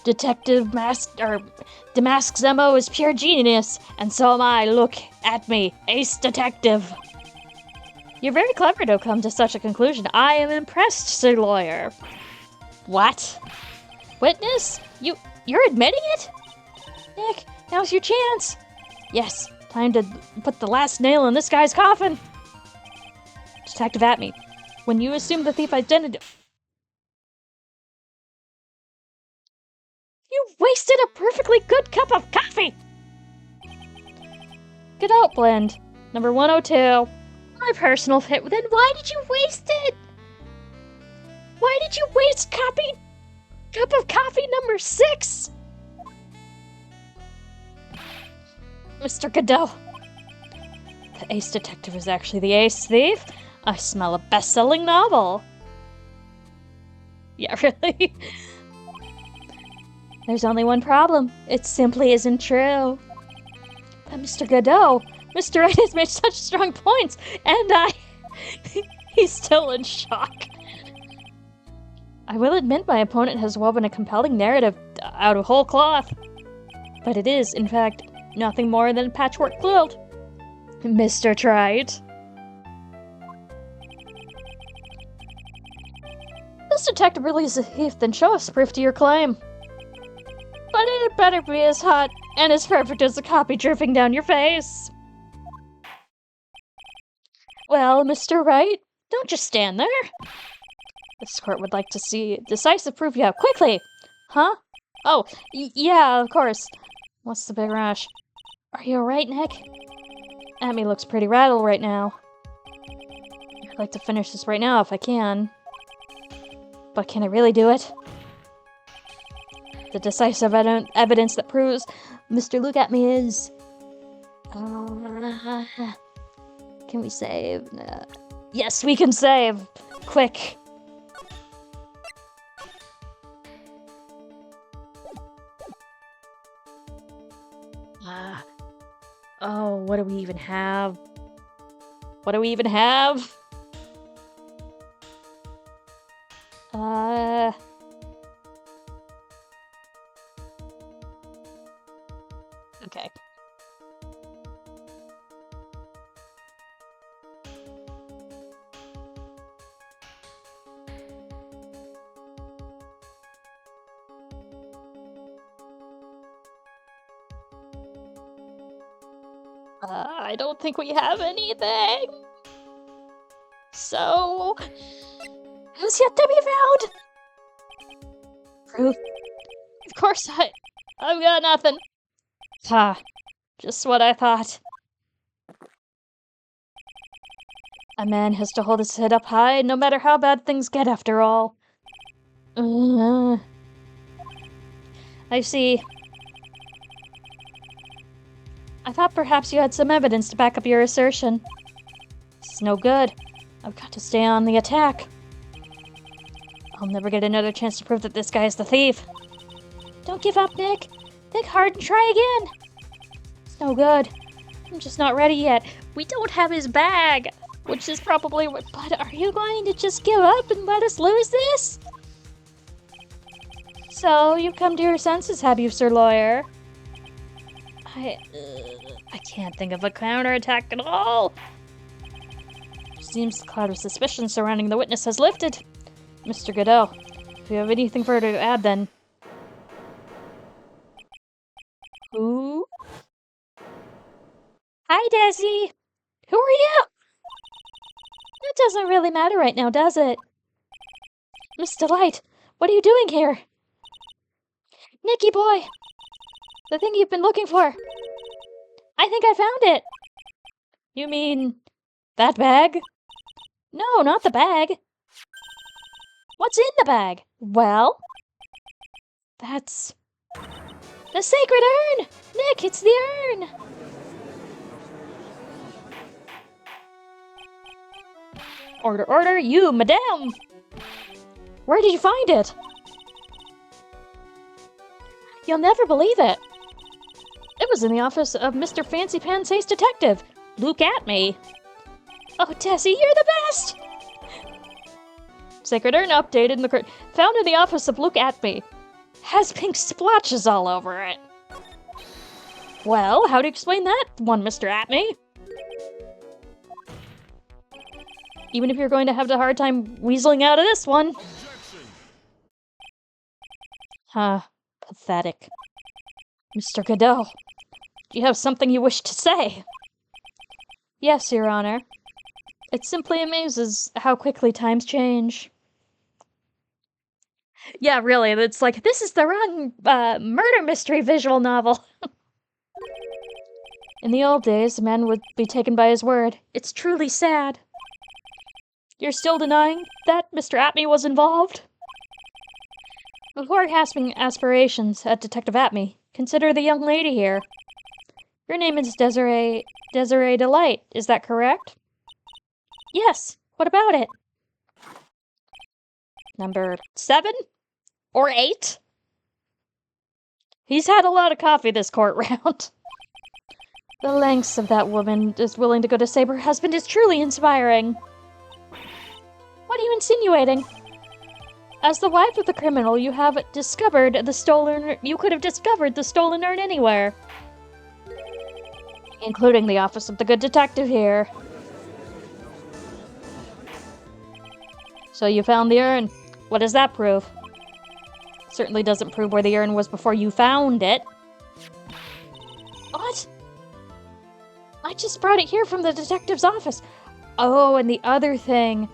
Detective Damask's MO is pure genius, and so am I. Look at me, ace detective. You're very clever to have come to such a conclusion. I am impressed, Sir Lawyer. What? Witness? You're admitting it? Nick, now's your chance. Yes, time to put the last nail in this guy's coffin. Detective Atmy, when you assume the thief identity... You wasted a perfectly good cup of coffee! Get out, Blend. Number 102. My personal fit. Then why did you waste it? Why did you waste cup of coffee number 6? Mr. Godot. The ace detective is actually the ace thief. I smell a best-selling novel. Yeah, really? There's only one problem. It simply isn't true. But Mr. Godot, Mr. Wright has made such strong points, and he's still in shock. I will admit my opponent has woven a compelling narrative out of whole cloth. But it is, in fact, nothing more than a patchwork quilt. Mr. Trite. This detective really is a thief, then show us proof to your claim. But it better be as hot and as perfect as the copy dripping down your face. Well, Mr. Wright, don't just stand there. This court would like to see decisive proof you have. Quickly! Huh? Oh, yeah, of course. What's the big rush? Are you alright, Nick? Atmy looks pretty rattled right now. I'd like to finish this right now if I can. But can I really do it? The decisive evidence that proves Mr. Look At Me is... can we save? Yes, we can save! quick. Oh, what do we even have? What do we even have? Okay. I don't think we have anything. So, has yet to be found. Proof. Of course I've got nothing. Ha, just what I thought. A man has to hold his head up high, no matter how bad things get after all. I see. I thought perhaps you had some evidence to back up your assertion. This is no good. I've got to stay on the attack. I'll never get another chance to prove that this guy is the thief. Don't give up, Nick. Think hard and try again. It's no good. I'm just not ready yet. We don't have his bag, which is probably what... But are you going to just give up and let us lose this? So, you've come to your senses, have you, Sir Lawyer? I can't think of a counterattack at all. Seems the cloud of suspicion surrounding the witness has lifted. Mr. Godot, if you have anything further to add, then... Who? Hi, Desi! Who are you? That doesn't really matter right now, does it? Miss Delight, what are you doing here? Nicky boy! The thing you've been looking for! I think I found it! You mean... that bag? No, not the bag. What's in the bag? Well... that's... the sacred urn! Nick, it's the urn! Order, order, you, madame! Where did you find it? You'll never believe it. It was in the office of Mr. Fancy Pants Ace Detective, Luke Atme. Oh, Tessie, you're the best! Sacred urn updated in the found in the office of Luke Atme. Has pink splotches all over it. Well, how do you explain that one, Mr. Atme? Even if you're going to have a hard time weaseling out of this one. Huh. Pathetic. Mr. Godot, do you have something you wish to say? Yes, Your Honor. It simply amazes how quickly times change. Yeah, really, it's like, this is the wrong murder mystery visual novel. In the old days, a man would be taken by his word. It's truly sad. You're still denying that Mr. Atme was involved? Before casting aspirations at Detective Atme, consider the young lady here. Your name is Desiree Delight, is that correct? Yes, what about it? Number 7? Or 8? He's had a lot of coffee this court round. The lengths of that woman is willing to go to save her husband is truly inspiring. What are you insinuating? As the wife of the criminal, you have discovered the stolen... You could have discovered the stolen urn anywhere. Including the office of the good detective here. So you found the urn. What does that prove? Certainly doesn't prove where the urn was before you found it. What? I just brought it here from the detective's office. Oh, and the other thing...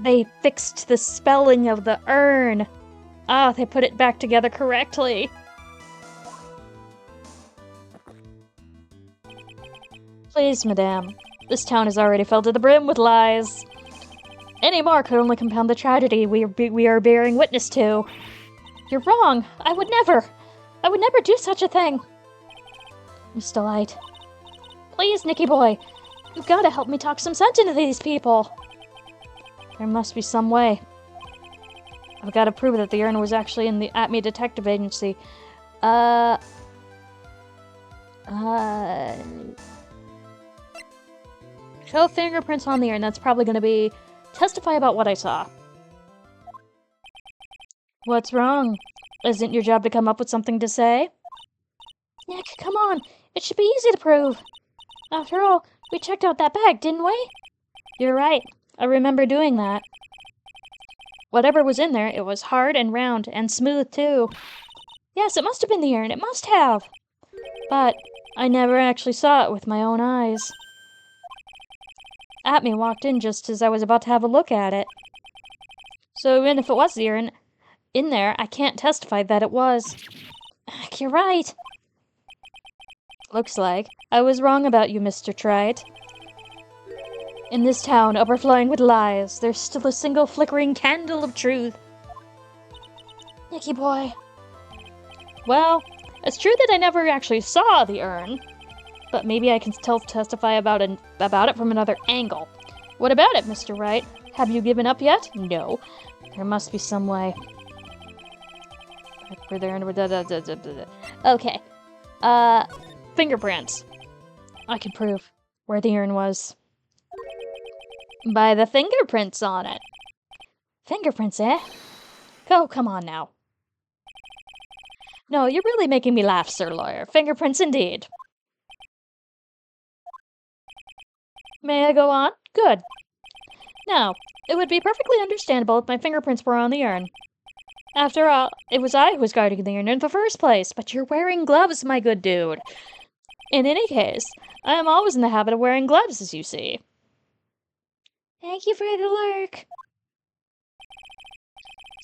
They fixed the spelling of the urn. Ah, they put it back together correctly. Please, madame. This town is already filled to the brim with lies. Any more could only compound the tragedy we are bearing witness to. You're wrong. I would never do such a thing. Miss Delight. Please, Nicky boy. You've got to help me talk some sense into these people. There must be some way. I've got to prove that the urn was actually in the Atme Detective Agency. Show fingerprints on the urn. That's probably going to be testify about what I saw. What's wrong? Isn't your job to come up with something to say? Nick, come on. It should be easy to prove. After all, we checked out that bag, didn't we? You're right. I remember doing that. Whatever was in there, it was hard and round and smooth, too. Yes, it must have been the urn. It must have. But I never actually saw it with my own eyes. Atme walked in just as I was about to have a look at it. So even if it was the urn in there, I can't testify that it was. You're right. Looks like I was wrong about you, Mr. Trite. In this town overflowing with lies, there's still a single flickering candle of truth. Nicky boy. Well, it's true that I never actually saw the urn, but maybe I can still testify about it from another angle. What about it, Mr. Wright? Have you given up yet? No. There must be some way. Okay. Fingerprints. I can prove where the urn was. By the fingerprints on it. Fingerprints, eh? Oh, come on now. No, you're really making me laugh, Sir Lawyer. Fingerprints indeed. May I go on? Good. Now, it would be perfectly understandable if my fingerprints were on the urn. After all, it was I who was guarding the urn in the first place, but you're wearing gloves, my good dude. In any case, I am always in the habit of wearing gloves, as you see. Thank you for the lurk.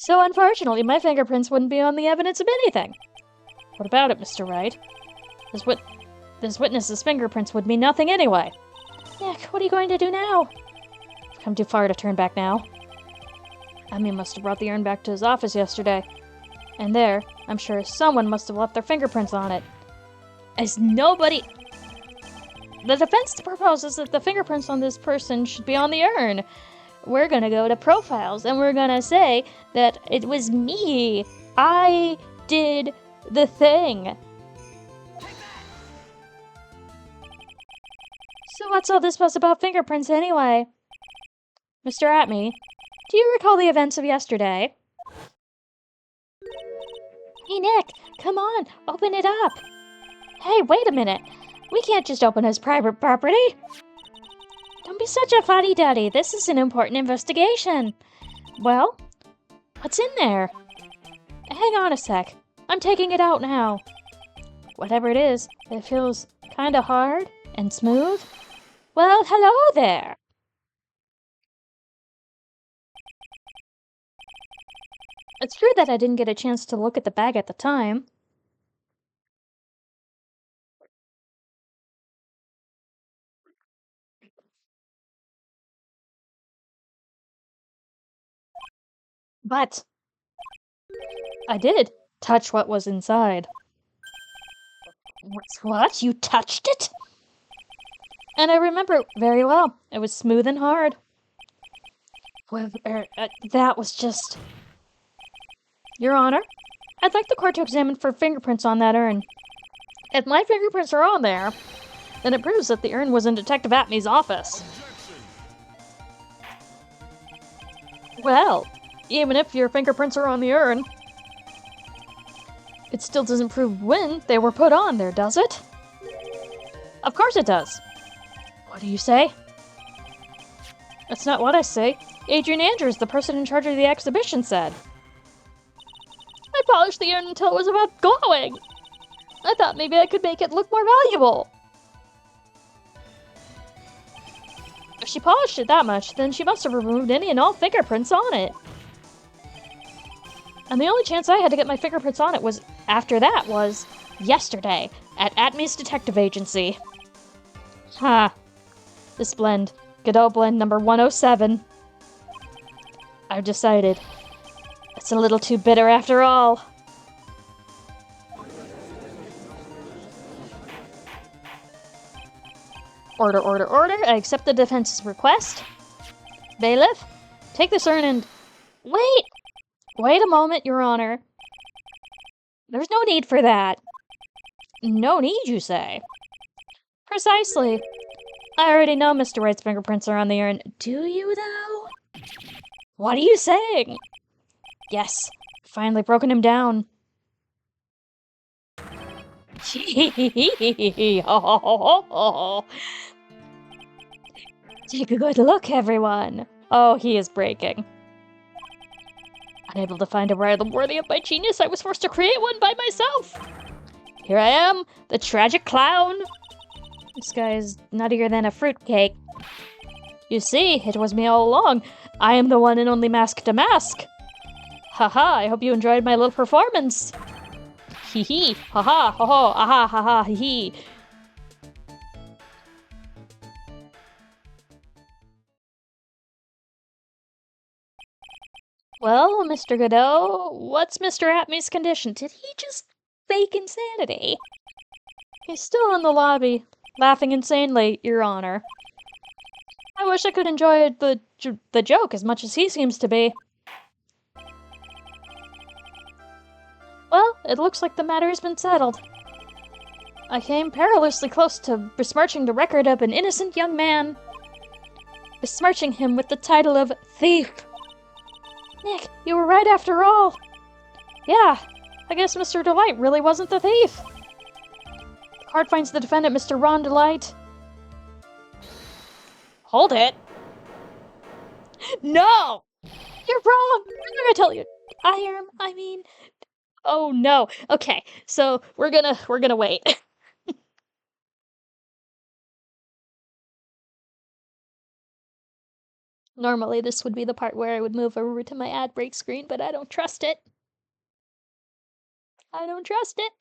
So unfortunately, my fingerprints wouldn't be on the evidence of anything. What about it, Mr. Wright? This witness's fingerprints would mean nothing anyway. Nick, what are you going to do now? I've come too far to turn back now. Emmy must have brought the urn back to his office yesterday. And there, I'm sure someone must have left their fingerprints on it. As nobody... The defense proposes that the fingerprints on this person should be on the urn. We're gonna go to profiles, and we're gonna say that it was me. I did the thing. So what's all this fuss about fingerprints anyway? Mr. Atme, do you recall the events of yesterday? Hey, Nick, come on, open it up. Hey, wait a minute. We can't just open his private property. Don't be such a fuddy-duddy. This is an important investigation. Well, what's in there? Hang on a sec. I'm taking it out now. Whatever it is, it feels kinda hard and smooth. Well, hello there. It's true that I didn't get a chance to look at the bag at the time. But I did touch what was inside. What? You touched it? And I remember it very well. It was smooth and hard. Well, that was just... Your Honor, I'd like the court to examine for fingerprints on that urn. If my fingerprints are on there, then it proves that the urn was in Detective Atme's office. Well, even if your fingerprints are on the urn, it still doesn't prove when they were put on there, does it? Of course it does. What do you say? That's not what I say. Adrian Andrews, the person in charge of the exhibition, said. I polished the urn until it was about glowing. I thought maybe I could make it look more valuable. If she polished it that much, then she must have removed any and all fingerprints on it. And the only chance I had to get my fingerprints on it was yesterday, at Atme's Detective Agency. Ha. This blend, Godot blend number 107. I've decided it's a little too bitter after all. Order, order, order. I accept the defense's request. Bailiff, Take this urn and... Wait! Wait a moment, Your Honor. There's no need for that. No need, you say? Precisely. I already know Mr. Wright's fingerprints are on the urn. Do you, though? What are you saying? Yes, finally broken him down. Take a good look, everyone. Oh, he is breaking. Unable to find a rival worthy of my genius, I was forced to create one by myself. Here I am, the tragic clown. This guy is nuttier than a fruitcake. You see, it was me all along. I am the one and only Mask to Mask. Haha, I hope you enjoyed my little performance. Hee hee, haha, ho ho, aha, haha, hee hee. Well, Mr. Godot, what's Mr. Atmy's condition? Did he just fake insanity? He's still in the lobby, laughing insanely, Your Honor. I wish I could enjoy the joke as much as he seems to be. Well, it looks like the matter has been settled. I came perilously close to besmirching the record of an innocent young man. Besmirching him with the title of thief. Nick, you were right after all. Yeah, I guess Mr. Delight really wasn't the thief. The court finds the defendant Mr. Ron Delight. Hold it. No! You're wrong! I'm gonna tell you. I mean... Oh no. Okay, so we're gonna wait. Normally this would be the part where I would move over to my ad break screen, but I don't trust it. I don't trust it.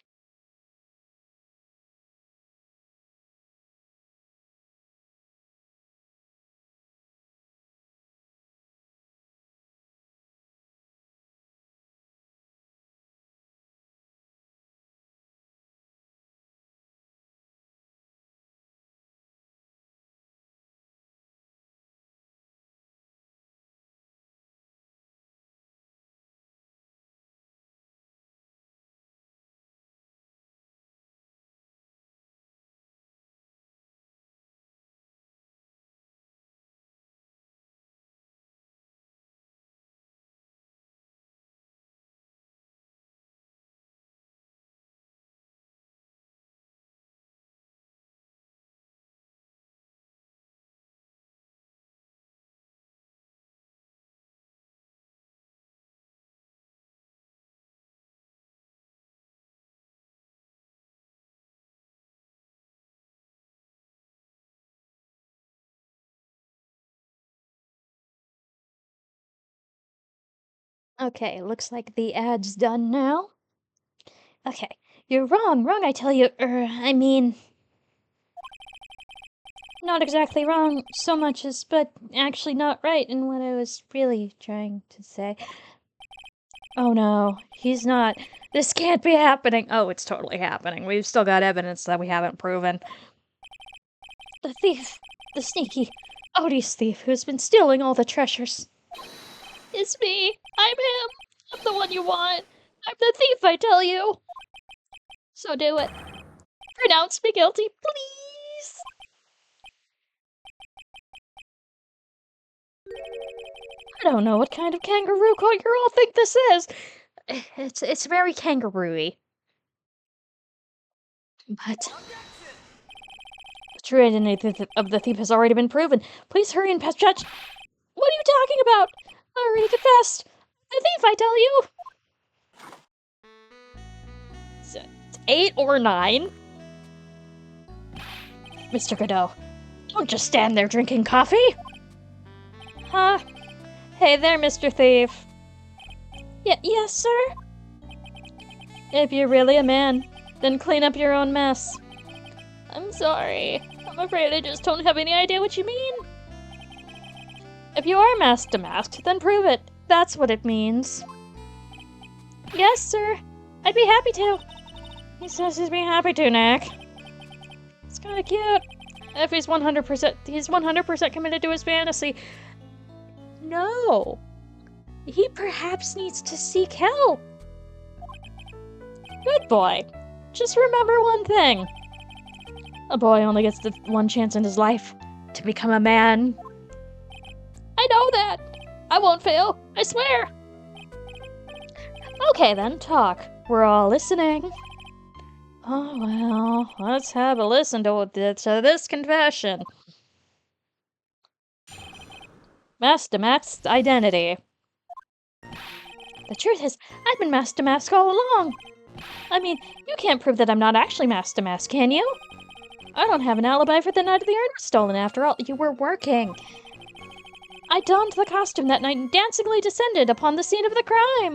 Okay, looks like the ad's done now. Okay, you're wrong, I tell you. I mean... Not exactly wrong so much as, but actually not right in what I was really trying to say. Oh no, he's not. This can't be happening. Oh, it's totally happening. We've still got evidence that we haven't proven. The thief, the sneaky, odious thief who's been stealing all the treasures. It's me. I'm him. I'm the one you want. I'm the thief, I tell you. So do it. Pronounce me guilty, please. I don't know what kind of kangaroo court you all think this is. It's very kangaroo-y. But the true identity of the thief has already been proven. Please hurry and pass judge. What are you talking about? I already confessed. The thief, I tell you. So, 8 or 9. Mr. Godot, don't just stand there drinking coffee. Huh? Hey there, Mr. Thief. Yes, sir? If you're really a man, then clean up your own mess. I'm sorry. I'm afraid I just don't have any idea what you mean. If you are masked to masked, then prove it. That's what it means. Yes, sir. I'd be happy to. He says he's being happy to, Nick. It's kinda cute. If he's 100% committed to his fantasy. No. He perhaps needs to seek help. Good boy. Just remember one thing. A boy only gets the one chance in his life to become a man. I know that. I won't fail. I swear. Okay then, talk. We're all listening. Oh well, let's have a listen to this confession. Master Mask's identity. The truth is, I've been Master Mask all along. I mean, you can't prove that I'm not actually Master Mask, can you? I don't have an alibi for the night the urn was stolen, after all. You were working. I donned the costume that night and dancingly descended upon the scene of the crime.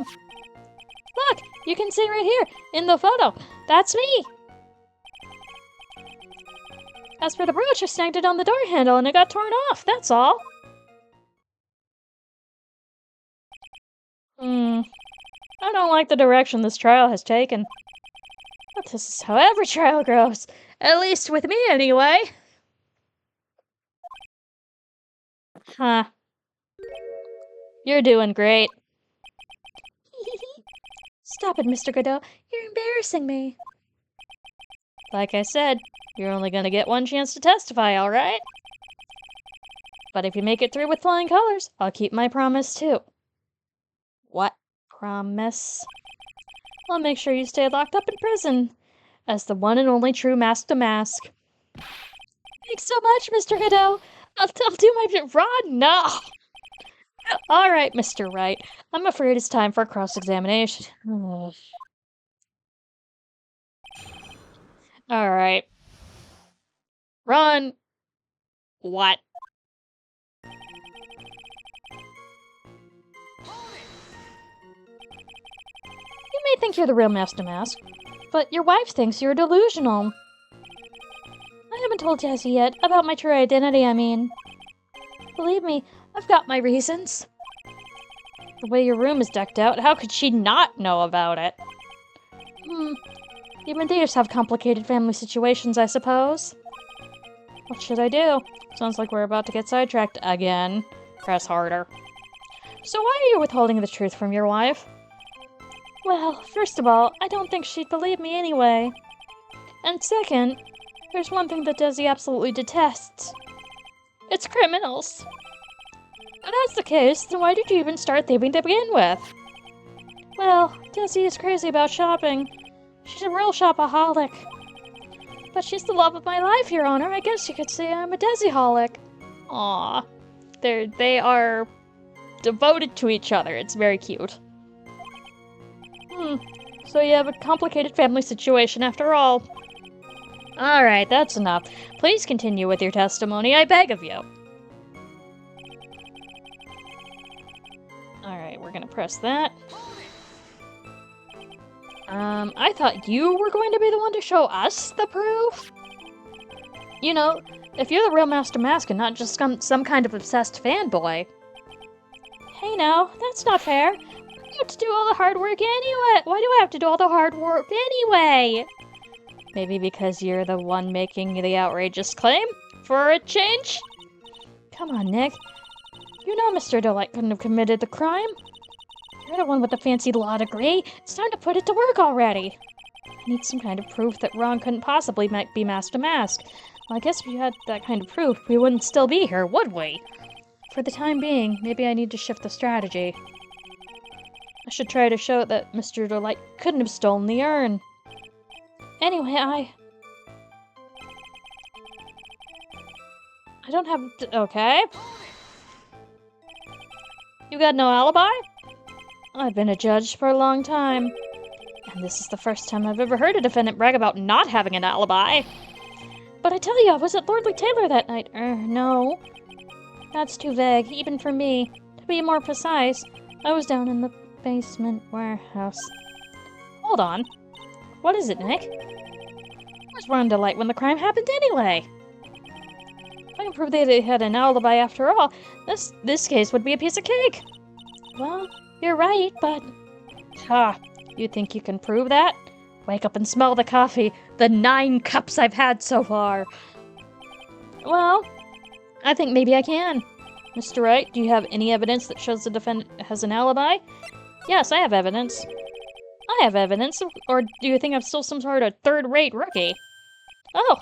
Look, you can see right here, in the photo. That's me. As for the brooch, I snagged it on the door handle and it got torn off, that's all. I don't like the direction this trial has taken. But this is how every trial goes. At least with me, anyway. Huh. You're doing great. Stop it, Mr. Godot. You're embarrassing me. Like I said, you're only gonna get one chance to testify, alright? But if you make it through with flying colors, I'll keep my promise too. What promise? I'll make sure you stay locked up in prison as the one and only true Master Mask. Thanks so much, Mr. Godot. I'll do my bit. Ron, no! Alright, Mr. Wright. I'm afraid it's time for cross-examination. Alright. Ron. What? You may think you're the real Master Mask, but your wife thinks you're delusional. I haven't told Jessie yet about my true identity, I mean. Believe me, I've got my reasons. The way your room is decked out, how could she not know about it? Human beings have complicated family situations, I suppose. What should I do? Sounds like we're about to get sidetracked again. Press harder. So why are you withholding the truth from your wife? Well, first of all, I don't think she'd believe me anyway. And second, there's one thing that Desi absolutely detests. It's criminals. If that's the case, then why did you even start thieving to begin with? Well, Desi is crazy about shopping. She's a real shopaholic. But she's the love of my life, Your Honor. I guess you could say I'm a Desi-holic. Aww. They are devoted to each other. It's very cute. So you have a complicated family situation after all. Alright, that's enough. Please continue with your testimony, I beg of you. Alright, we're gonna press that. I thought you were going to be the one to show us the proof? You know, if you're the real Master Mask and not just some kind of obsessed fanboy. Hey now, that's not fair. You have to do all the hard work anyway. Why do I have to do all the hard work anyway? Maybe because you're the one making the outrageous claim? For a change? Come on, Nick. You know Mr. Delight couldn't have committed the crime. You're the one with the fancy law degree. It's time to put it to work already. I need some kind of proof that Ron couldn't possibly be Master Mask. Well, I guess if you had that kind of proof, we wouldn't still be here, would we? For the time being, maybe I need to shift the strategy. I should try to show that Mr. Delight couldn't have stolen the urn. Anyway, I don't have... Okay. You got no alibi? I've been a judge for a long time. And this is the first time I've ever heard a defendant brag about not having an alibi. But I tell you, I was at Lordly Taylor that night. No. That's too vague, even for me. To be more precise, I was down in the basement warehouse. Hold on. What is it, Nick? Where's Ron Delight when the crime happened anyway? If I can prove they had an alibi after all, this case would be a piece of cake. Well, you're right, but... you think you can prove that? Wake up and smell the coffee. The 9 cups I've had so far. Well, I think maybe I can. Mr. Wright, do you have any evidence that shows the defendant has an alibi? Yes, I have evidence. I have evidence, or do you think I'm still some sort of third-rate rookie? Oh,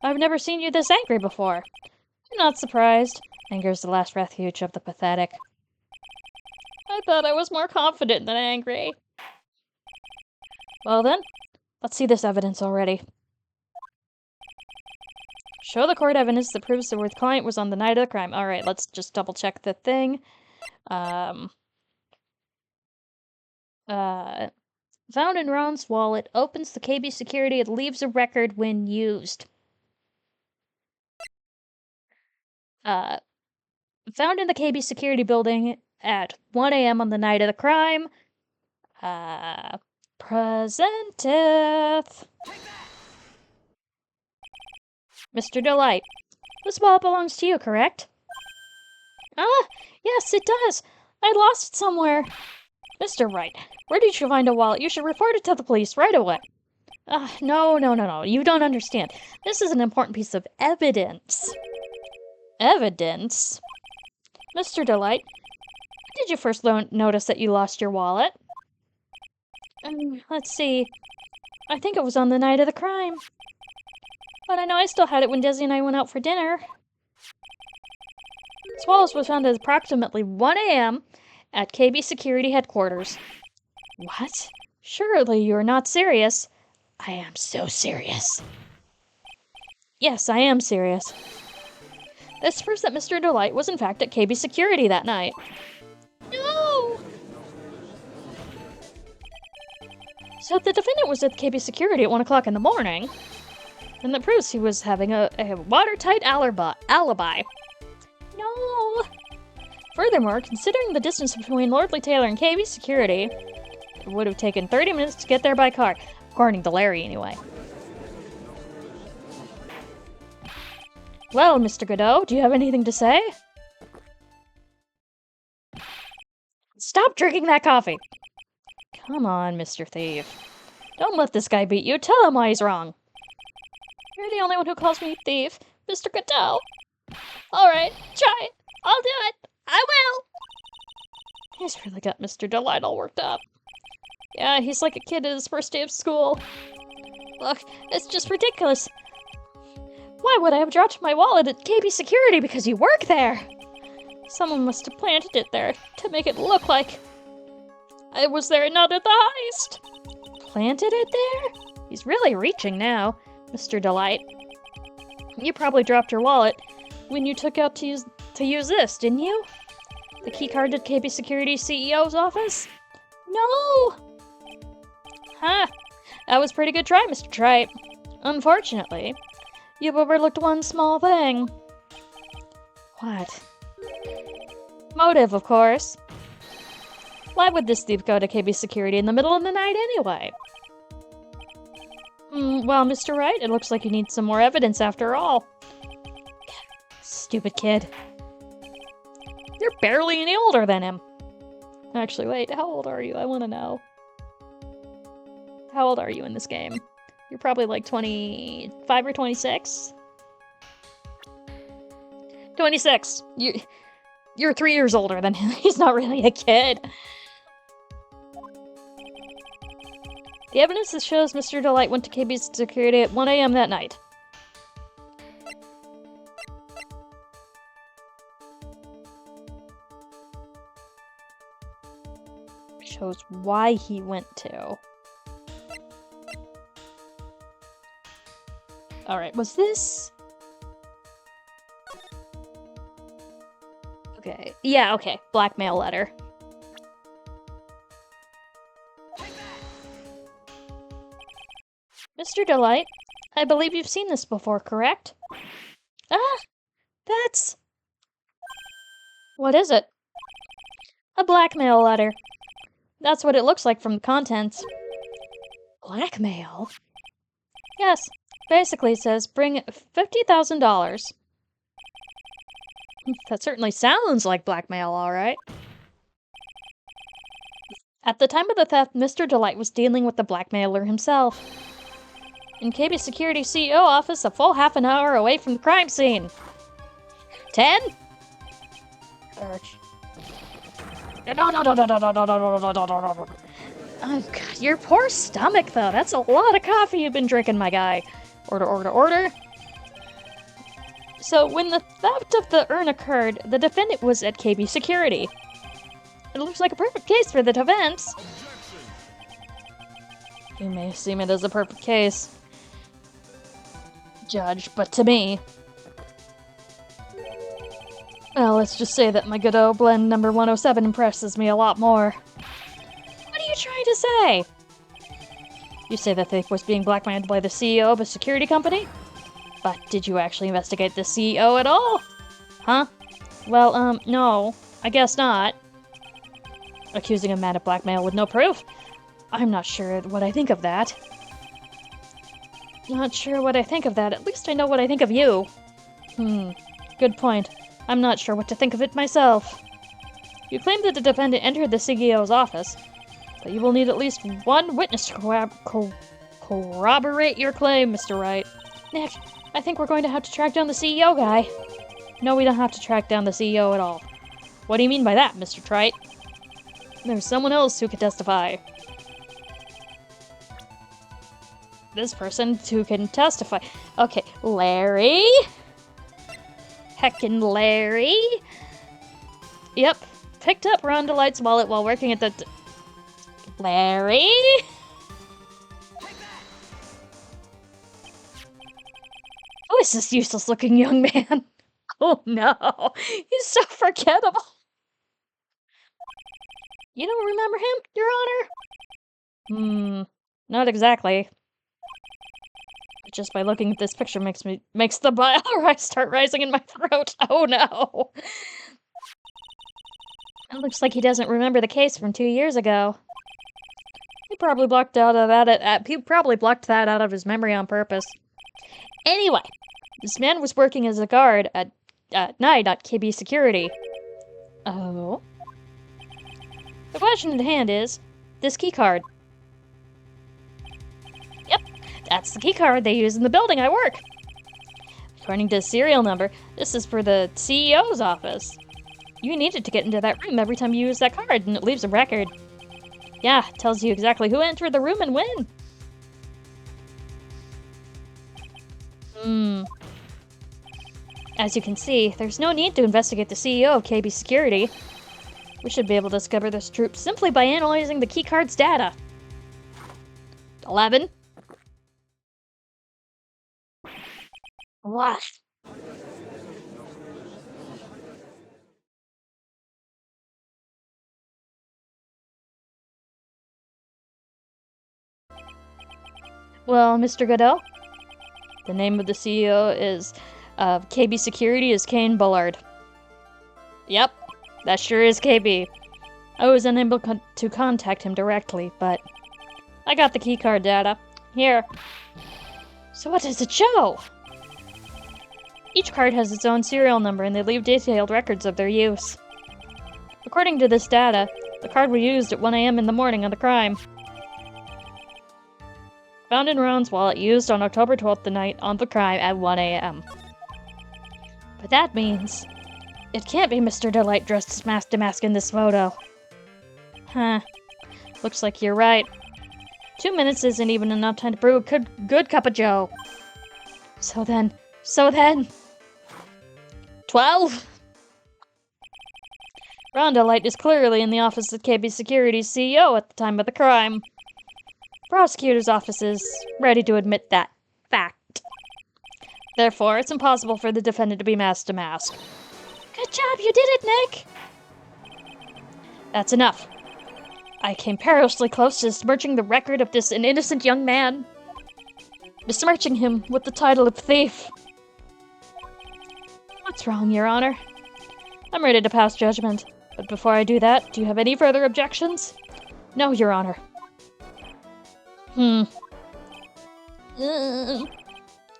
I've never seen you this angry before. I'm not surprised. Anger is the last refuge of the pathetic. I thought I was more confident than angry. Well then, let's see this evidence already. Show the court evidence that proves the client was on the night of the crime. Alright, let's just double-check the thing. Found in Ron's wallet, opens the KB security, and leaves a record when used. Found in the KB security building at 1 a.m. on the night of the crime. Presenteth. Mr. Delight, this wallet belongs to you, correct? Ah, yes, it does. I lost it somewhere. Mr. Wright, where did you find a wallet? You should report it to the police right away. No. You don't understand. This is an important piece of evidence. Evidence? Mr. Delight, when did you first notice that you lost your wallet? Let's see. I think it was on the night of the crime. But I know I still had it when Desi and I went out for dinner. This wallet was found at approximately 1 a.m. at KB Security Headquarters. What? Surely you're not serious. I am so serious. Yes, I am serious. This proves that Mr. Delight was in fact at KB Security that night. No! So the defendant was at KB Security at 1 o'clock in the morning. And that proves he was having a watertight alibi. No! Furthermore, considering the distance between Lordly Taylor and KB Security, it would have taken 30 minutes to get there by car. According to Larry, anyway. Well, Mr. Godot, do you have anything to say? Stop drinking that coffee! Come on, Mr. Thief. Don't let this guy beat you. Tell him why he's wrong. You're the only one who calls me thief, Mr. Godot. Alright, try it. I'll do it. I will. He's really got Mr. Delight all worked up. Yeah, he's like a kid at his first day of school. Look, it's just ridiculous. Why would I have dropped my wallet at KB Security because you work there? Someone must have planted it there to make it look like I was there and not at the heist. Planted it there? He's really reaching now, Mr. Delight. You probably dropped your wallet when you took out to use this, didn't you? The keycard to KB Security CEO's office? No! Huh. That was a pretty good try, Mr. Tripe. Unfortunately, you've overlooked one small thing. What? Motive, of course. Why would this thief go to KB Security in the middle of the night anyway? Well, Mr. Wright, it looks like you need some more evidence after all. Stupid kid. You're barely any older than him. Actually, wait, how old are you? I want to know. How old are you in this game? You're probably like 25 or 26? 26! You're 3 years older than him. He's not really a kid. The evidence that shows Mr. Delight went to KB's security at 1 a.m. that night. Shows why he went to. Alright, was this... Okay. Yeah, okay. Blackmail letter. Mr. Delight, I believe you've seen this before, correct? Ah! That's... What is it? A blackmail letter. That's what it looks like from the contents. Blackmail? Yes. Basically it says, bring $50,000. That certainly sounds like blackmail, alright. At the time of the theft, Mr. Delight was dealing with the blackmailer himself. In KB Security CEO office, a full half an hour away from the crime scene. 10? Oh, God, your poor stomach, though. That's a lot of coffee you've been drinking, my guy. Order, order, order. So, when the theft of the urn occurred, the defendant was at KB Security. It looks like a perfect case for the defense. You may assume it is a perfect case, Judge, but to me... Well, let's just say that my good old blend number 107 impresses me a lot more. What are you trying to say? You say that thief was being blackmailed by the CEO of a security company? But did you actually investigate the CEO at all? Huh? Well, no. I guess not. Accusing a man of blackmail with no proof? I'm not sure what I think of that. Not sure what I think of that. At least I know what I think of you. Good point. I'm not sure what to think of it myself. You claim that the defendant entered the CEO's office, but you will need at least one witness to corroborate your claim, Mr. Wright. Nick, I think we're going to have to track down the CEO guy. No, we don't have to track down the CEO at all. What do you mean by that, Mr. Trite? There's someone else who could testify. This person who can testify. Okay, Larry? Heckin' Larry? Yep, picked up Rhonda Light's wallet while working at the... Larry? Who is this useless-looking young man? Oh no, he's so forgettable. You don't remember him, Your Honor? Not exactly. Just by looking at this picture makes the bile start rising in my throat. Oh no. It looks like he doesn't remember the case from 2 years ago. He probably blocked that out of his memory on purpose. Anyway, this man was working as a guard at night at KB Security. Oh? The question at hand is, this keycard. Yep, that's the keycard they use in the building I work. According to the serial number, this is for the CEO's office. You needed to get into that room every time you use that card, and it leaves a record. Yeah, it tells you exactly who entered the room and when. As you can see, there's no need to investigate the CEO of KB Security. We should be able to discover this truth simply by analyzing the keycard's data. 11. What? Well, Mr. Goodell, the name of the CEO of KB Security is Kane Bullard. Yep, that sure is KB. I was unable to contact him directly, but I got the keycard data. Here. So what does it show? Each card has its own serial number and they leave detailed records of their use. According to this data, the card was used at 1 a.m. in the morning on the crime. Found in Ron's wallet, used on October 12th, the night on the crime at 1 a.m. But that means it can't be Mr. Delight dressed as Mask to Mask in this photo. Huh. Looks like you're right. 2 minutes isn't even enough time to brew a good cup of joe. So then... 12? Rhonda Light is clearly in the office of KB Security's CEO at the time of the crime. Prosecutor's office is ready to admit that fact. Therefore, it's impossible for the defendant to be mask to mask. Good job, you did it, Nick! That's enough. I came perilously close to besmirching the record of this innocent young man. Besmirching him with the title of thief. What's wrong, Your Honor? I'm ready to pass judgment. But before I do that, do you have any further objections? No, Your Honor.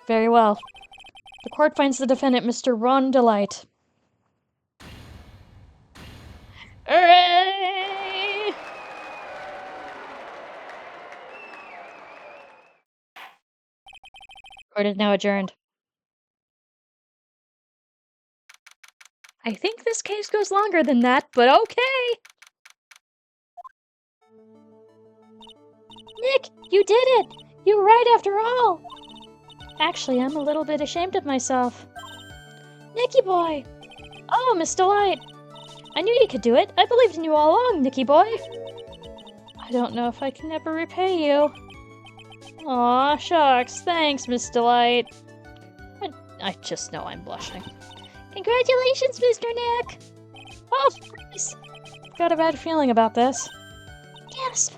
Very well. The court finds the defendant Mr. Ron Delight. Hooray! Court is now adjourned. I think this case goes longer than that, but okay. Nick, you did it! You were right after all! Actually, I'm a little bit ashamed of myself. Nicky boy! Oh, Miss Delight! I knew you could do it. I believed in you all along, Nicky boy. I don't know if I can ever repay you. Aw, shucks. Thanks, Miss Delight. I just know I'm blushing. Congratulations, Mr. Nick! Oh, please! I've got a bad feeling about this. Gasp!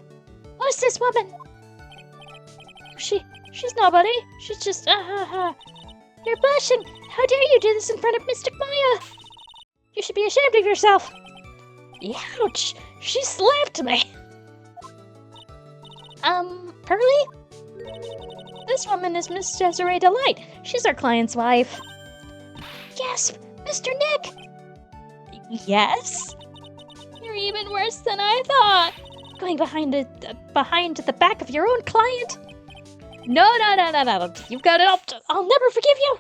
Who's this woman? She's nobody. She's just, You're blushing! How dare you do this in front of Mr. Maya? You should be ashamed of yourself! Ouch! She slapped me! Pearly? This woman is Miss Desiree Delight. She's our client's wife. Gasp! Mr. Nick! Yes? You're even worse than I thought. Going behind the back of your own client? No. You've got it up to... I'll never forgive you!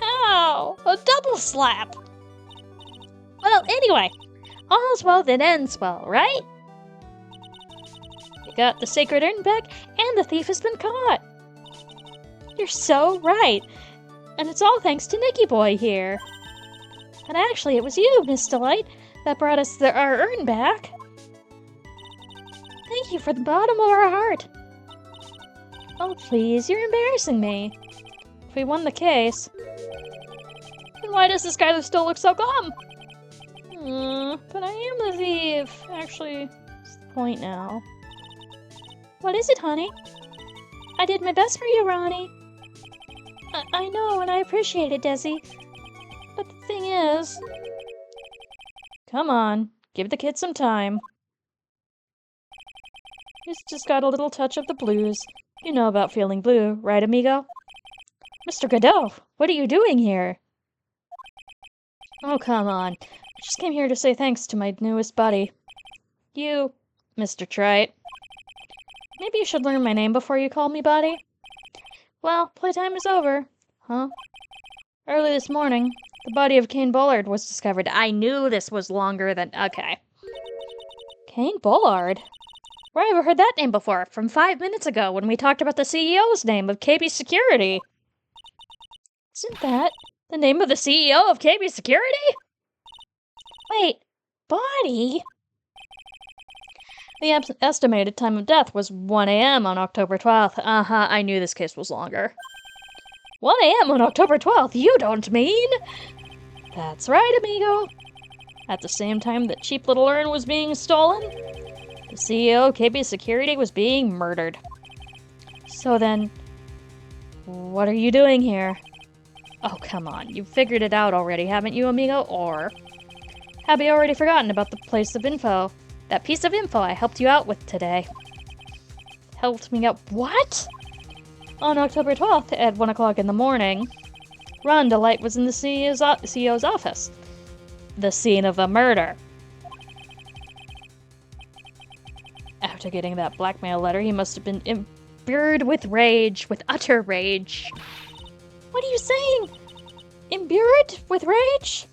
Ow! A double slap! Well, anyway, all's well that ends well, right? You got the sacred urn back, and the thief has been caught. You're so right. And it's all thanks to Nicky Boy here. And actually, it was you, Miss Delight, that brought us our urn back. Thank you from the bottom of our heart. Oh, please, you're embarrassing me. If we won the case... Then why does this guy still look so glum? But I am the thief. Actually, what's the point now? What is it, honey? I did my best for you, Ronnie. I know, and I appreciate it, Desi. But the thing is... Come on, give the kid some time. He's just got a little touch of the blues. You know about feeling blue, right, amigo? Mr. Godot, what are you doing here? Oh, come on. I just came here to say thanks to my newest buddy. You, Mr. Trite. Maybe you should learn my name before you call me buddy. Well, playtime is over. Huh? Early this morning, the body of Kane Bullard was discovered. I knew this was longer than... Okay. Kane Bullard? Where have I heard that name before? From 5 minutes ago when we talked about the CEO's name of KB Security. Isn't that the name of the CEO of KB Security? Wait, body? The estimated time of death was 1 a.m. on October 12th. I knew this case was longer. 1 a.m. on October 12th? You don't mean? That's right, amigo. At the same time that cheap little urn was being stolen, the CEO of KB Security was being murdered. So then, what are you doing here? Oh, come on. You've figured it out already, haven't you, amigo? Or have you already forgotten about the place of info? That piece of info I helped you out with today. Helped me out? What? On October 12th at 1 o'clock in the morning, Ron Delight was in the CEO's office. The scene of the murder. After getting that blackmail letter, he must have been imbued with rage, with utter rage. What are you saying? Imbued with rage?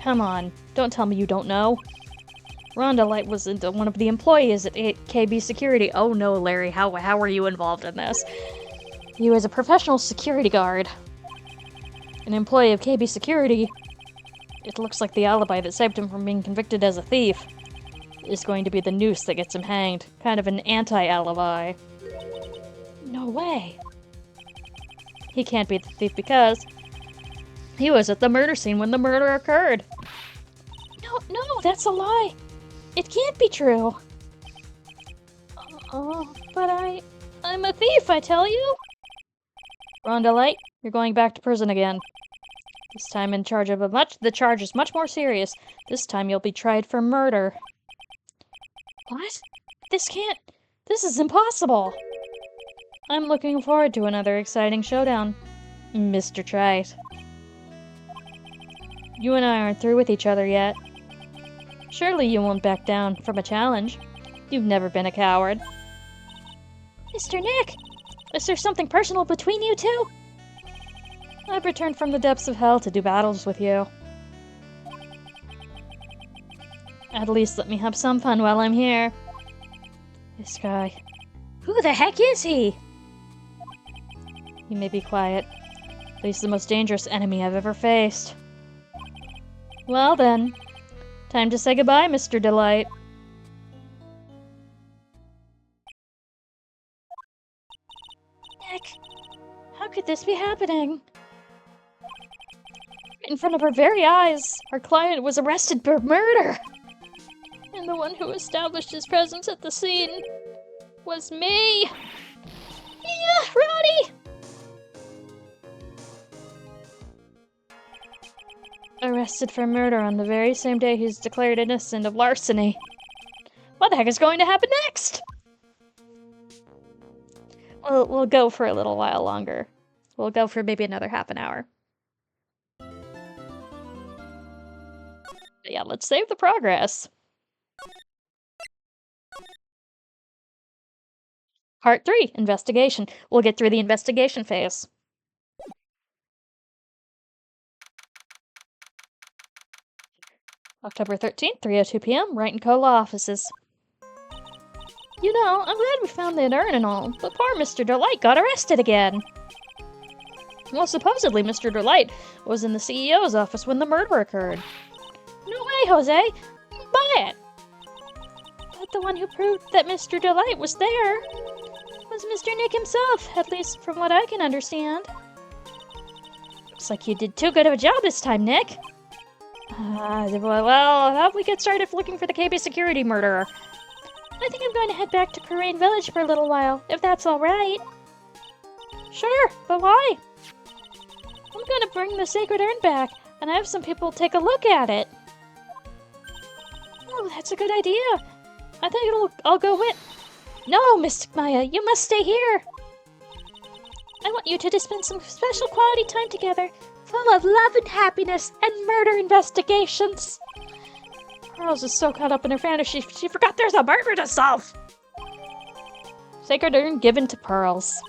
Come on, don't tell me you don't know. Ron Light was one of the employees at KB Security. Oh no, Larry, how are you involved in this? He was a professional security guard. An employee of KB Security. It looks like the alibi that saved him from being convicted as a thief is going to be the noose that gets him hanged. Kind of an anti-alibi. No way. He can't be the thief because he was at the murder scene when the murder occurred. No, that's a lie. It can't be true. But I'm a thief, I tell you. Rhonda Light, you're going back to prison again. This time in charge of the charge is much more serious. This time you'll be tried for murder. What? This is impossible. I'm looking forward to another exciting showdown, Mr. Trite. You and I aren't through with each other yet. Surely you won't back down from a challenge. You've never been a coward. Mr. Nick! Is there something personal between you two? I've returned from the depths of hell to do battles with you. At least let me have some fun while I'm here. This guy. Who the heck is he? He may be quiet, but he's the most dangerous enemy I've ever faced. Well then, time to say goodbye, Mr. Delight. Nick, how could this be happening? In front of our very eyes, our client was arrested for murder! And the one who established his presence at the scene was me! Yeah, Roddy! Arrested for murder on the very same day he's declared innocent of larceny. What the heck is going to happen next? We'll go for a little while longer. We'll go for maybe another half an hour. But yeah, let's save the progress. Part 3, Investigation. We'll get through the investigation phase. October 13th, 3:02 p.m., Wright & Co. law offices. You know, I'm glad we found the urn and all, but poor Mr. Delight got arrested again. Well, supposedly Mr. Delight was in the CEO's office when the murder occurred. No way, Jose! Buy it! But the one who proved that Mr. Delight was there was Mr. Nick himself, at least from what I can understand. Looks like you did too good of a job this time, Nick. Well, how about we get started looking for the KB security murderer? I think I'm going to head back to Korean Village for a little while, if that's alright. Sure, but why? I'm gonna bring the sacred urn back, and I have some people take a look at it. Oh, that's a good idea. I think I'll go with... No, Mystic Maya, you must stay here. I want you two to spend some special quality time together, full of love and happiness and murder investigations. Pearls is so caught up in her fantasy, she forgot there's a murder to solve. Sacred urn given to Pearls.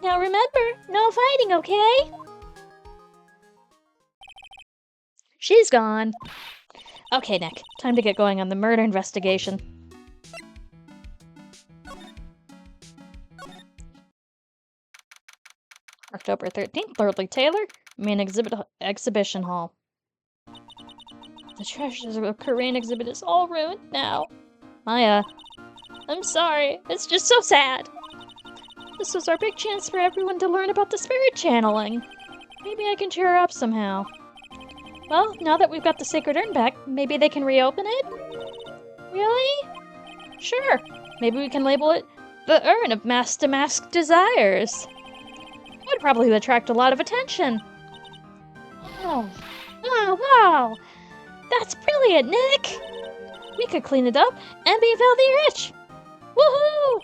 Now remember, no fighting, okay? She's gone. Okay, Nick, time to get going on the murder investigation. October 13th, Thirdly Taylor, main exhibition hall. The treasures of the Korean exhibit is all ruined now. Maya, I'm sorry, it's just so sad. This was our big chance for everyone to learn about the spirit channeling. Maybe I can cheer her up somehow. Well, now that we've got the sacred urn back, maybe they can reopen it? Really? Sure. Maybe we can label it the Urn of Mask-to-Mask Desires. Would probably attract a lot of attention. Oh, wow! That's brilliant, Nick! We could clean it up and be filthy rich! Woohoo!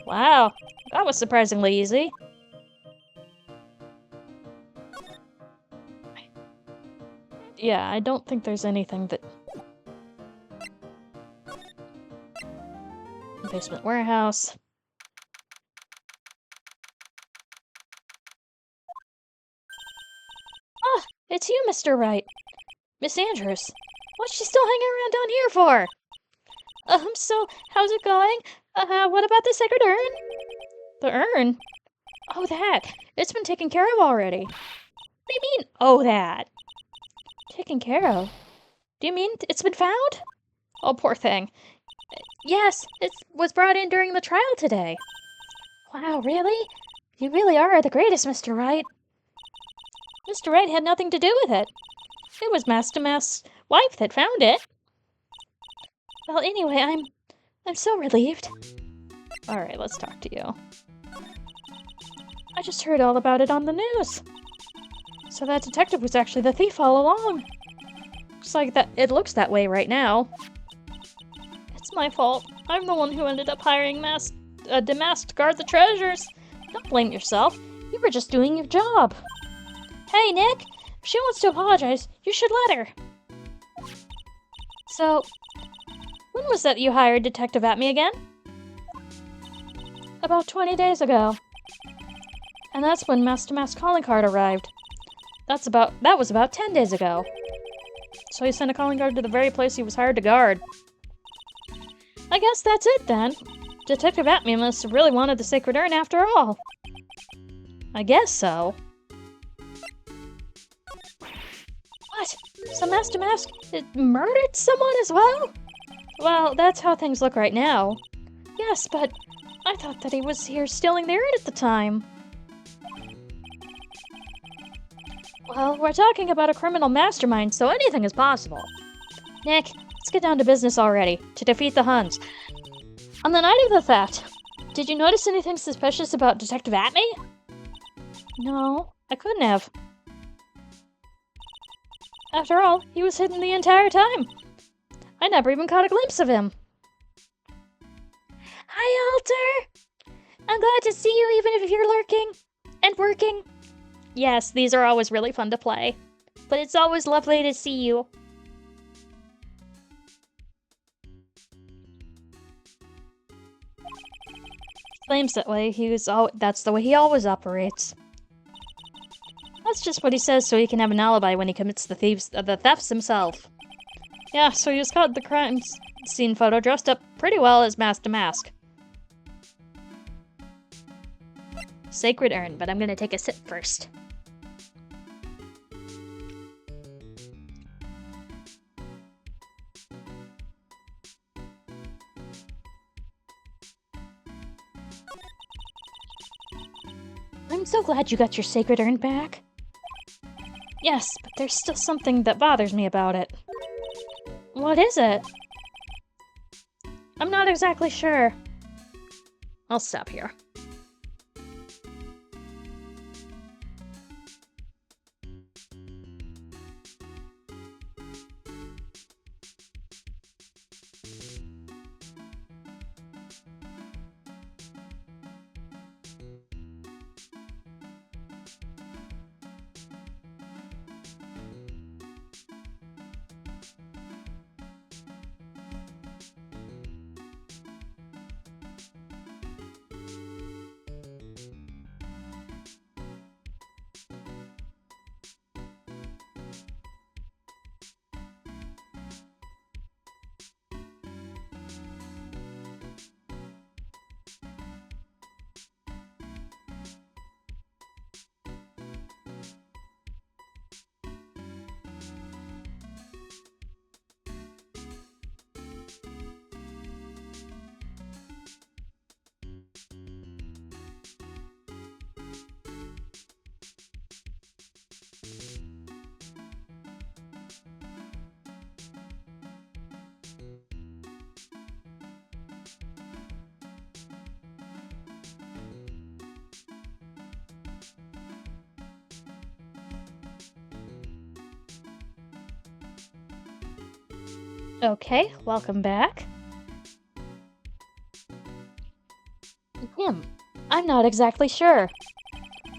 Wow, that was surprisingly easy. Yeah, I don't think there's anything that... Basement warehouse. Ah, it's you, Mr. Wright. Miss Andrews. What's she still hanging around down here for? So, how's it going? What about the sacred urn? The urn? Oh, that. It's been taken care of already. What do you mean, oh, that? Taken care of? Do you mean it's been found? Oh, poor thing. Yes, it was brought in during the trial today. Wow, really? You really are the greatest, Mr. Wright. Mr. Wright had nothing to do with it. It was Mask-to-Mask's wife that found it. Well, anyway, I'm so relieved. Alright, let's talk to you. I just heard all about it on the news. So that detective was actually the thief all along. Looks like that. It looks that way right now. It's my fault. I'm the one who ended up hiring Damask to guard the treasures. Don't blame yourself. You were just doing your job. Hey, Nick! If she wants to apologize, you should let her. So, when was that you hired Detective Atme again? About 20 days ago. And that's when Master Mask's calling card arrived. That was about 10 days ago. So he sent a calling card to the very place he was hired to guard. I guess that's it then. Detective Atme must have really wanted the Sacred Urn after all. I guess so. What? So Master Mask murdered someone as well? Well, that's how things look right now. Yes, but I thought that he was here stealing the urn at the time. Well, we're talking about a criminal mastermind, so anything is possible. Nick, let's get down to business already, to defeat the Huns. On the night of the theft, did you notice anything suspicious about Detective Atme? No, I couldn't have. After all, he was hidden the entire time. I never even caught a glimpse of him. Hi, Alter! I'm glad to see you even if you're lurking and working. Yes, these are always really fun to play. But it's always lovely to see you. Claims that way. That's the way he always operates. That's just what he says so he can have an alibi when he commits the thefts himself. Yeah, so he was caught at the crime scene photo dressed up pretty well as Master Mask. Sacred Urn, but I'm gonna take a sip first. I'm so glad you got your Sacred Urn back. Yes, but there's still something that bothers me about it. What is it? I'm not exactly sure. I'll stop here. Okay, welcome back. I'm not exactly sure.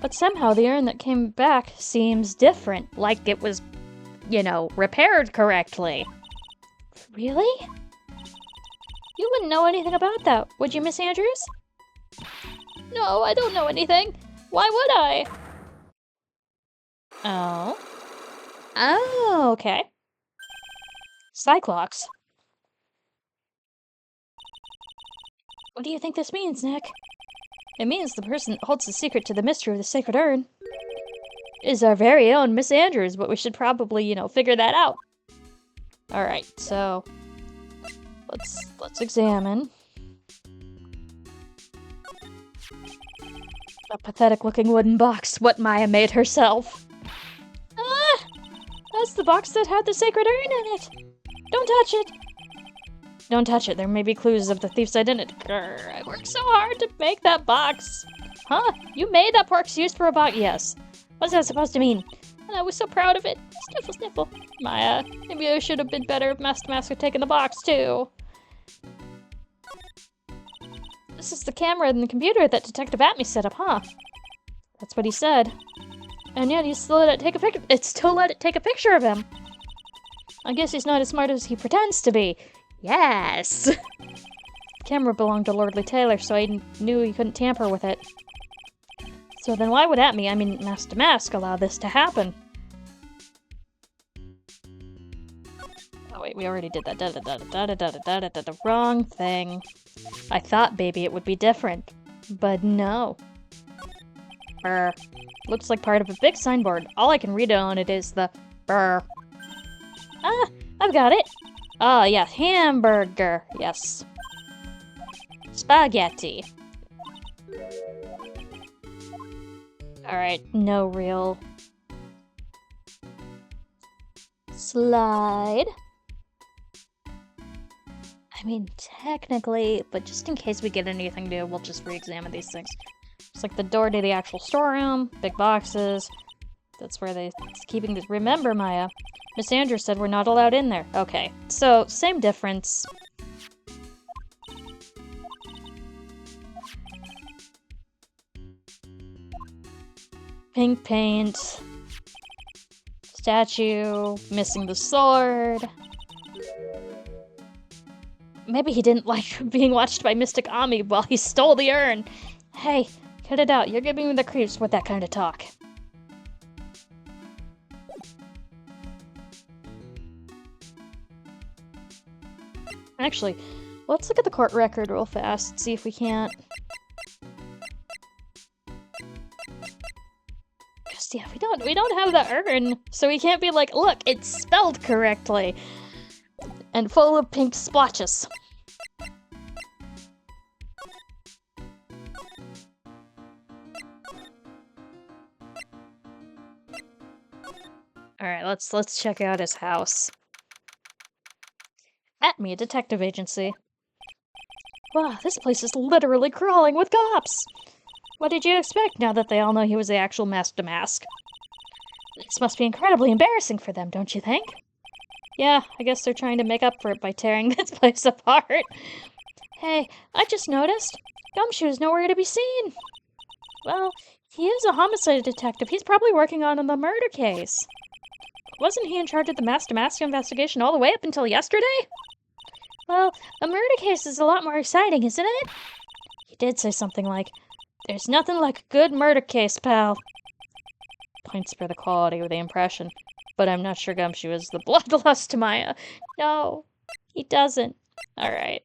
But somehow the urn that came back seems different, like it was, repaired correctly. Really? You wouldn't know anything about that, would you, Miss Andrews? No, I don't know anything. Why would I? Oh. Oh, okay. Cyclops. What do you think this means, Nick? It means the person that holds the secret to the mystery of the Sacred Urn is our very own Miss Andrews, but we should probably, figure that out. Alright, so let's examine. A pathetic-looking wooden box, what Maya made herself. Ah! That's the box that had the Sacred Urn in it! Don't touch it! Don't touch it, there may be clues of the thief's identity. Grr, I worked so hard to make that box! Huh? You made that pork's used for a box? Yes. What's that supposed to mean? And I was so proud of it. Sniffle, sniffle. Maya, maybe I should have been better if Master Mask had taken the box, too. This is the camera in the computer that Detective Atme set up, huh? That's what he said. And yet he still let it take a picture. It still let it take a picture of him. I guess he's not as smart as he pretends to be. Yes! The camera belonged to Lordly Taylor, so I knew he couldn't tamper with it. So then why would Mask to Mask, allow this to happen? Oh wait, we already did that. The wrong thing. I thought maybe it would be different, but no. Brr. Looks like part of a big signboard. All I can read on it is the brr. Ah, I've got it. Ah, yes, hamburger. Yes. Spaghetti. Alright, no real. Slide. I mean, technically, but just in case we get anything new, we'll just re-examine these things. It's like the door to the actual storeroom, big boxes. That's where they're keeping this. Remember, Maya, Miss Andrews said we're not allowed in there. Okay, so same difference. Pink paint. Statue. Missing the sword. Maybe he didn't like being watched by Mystic Ami while he stole the urn. Hey, cut it out. You're giving me the creeps with that kind of talk. Actually, let's look at the court record real fast, see if we can't. Because yeah, we don't have the urn, so we can't be like, look, it's spelled correctly. And full of pink splotches. Alright, let's check out his house. Atme Detective Agency. Wow, this place is literally crawling with cops! What did you expect now that they all know he was the actual Mask to Mask? This must be incredibly embarrassing for them, don't you think? Yeah, I guess they're trying to make up for it by tearing this place apart. Hey, I just noticed. Gumshoe's nowhere to be seen. Well, he is a homicide detective. He's probably working on the murder case. Wasn't he in charge of the Mask to Mask investigation all the way up until yesterday? Well, a murder case is a lot more exciting, isn't it? He did say something like, "There's nothing like a good murder case, pal." Points for the quality of the impression. But I'm not sure Gumshoe is the bloodlust to Maya. No, he doesn't. Alright.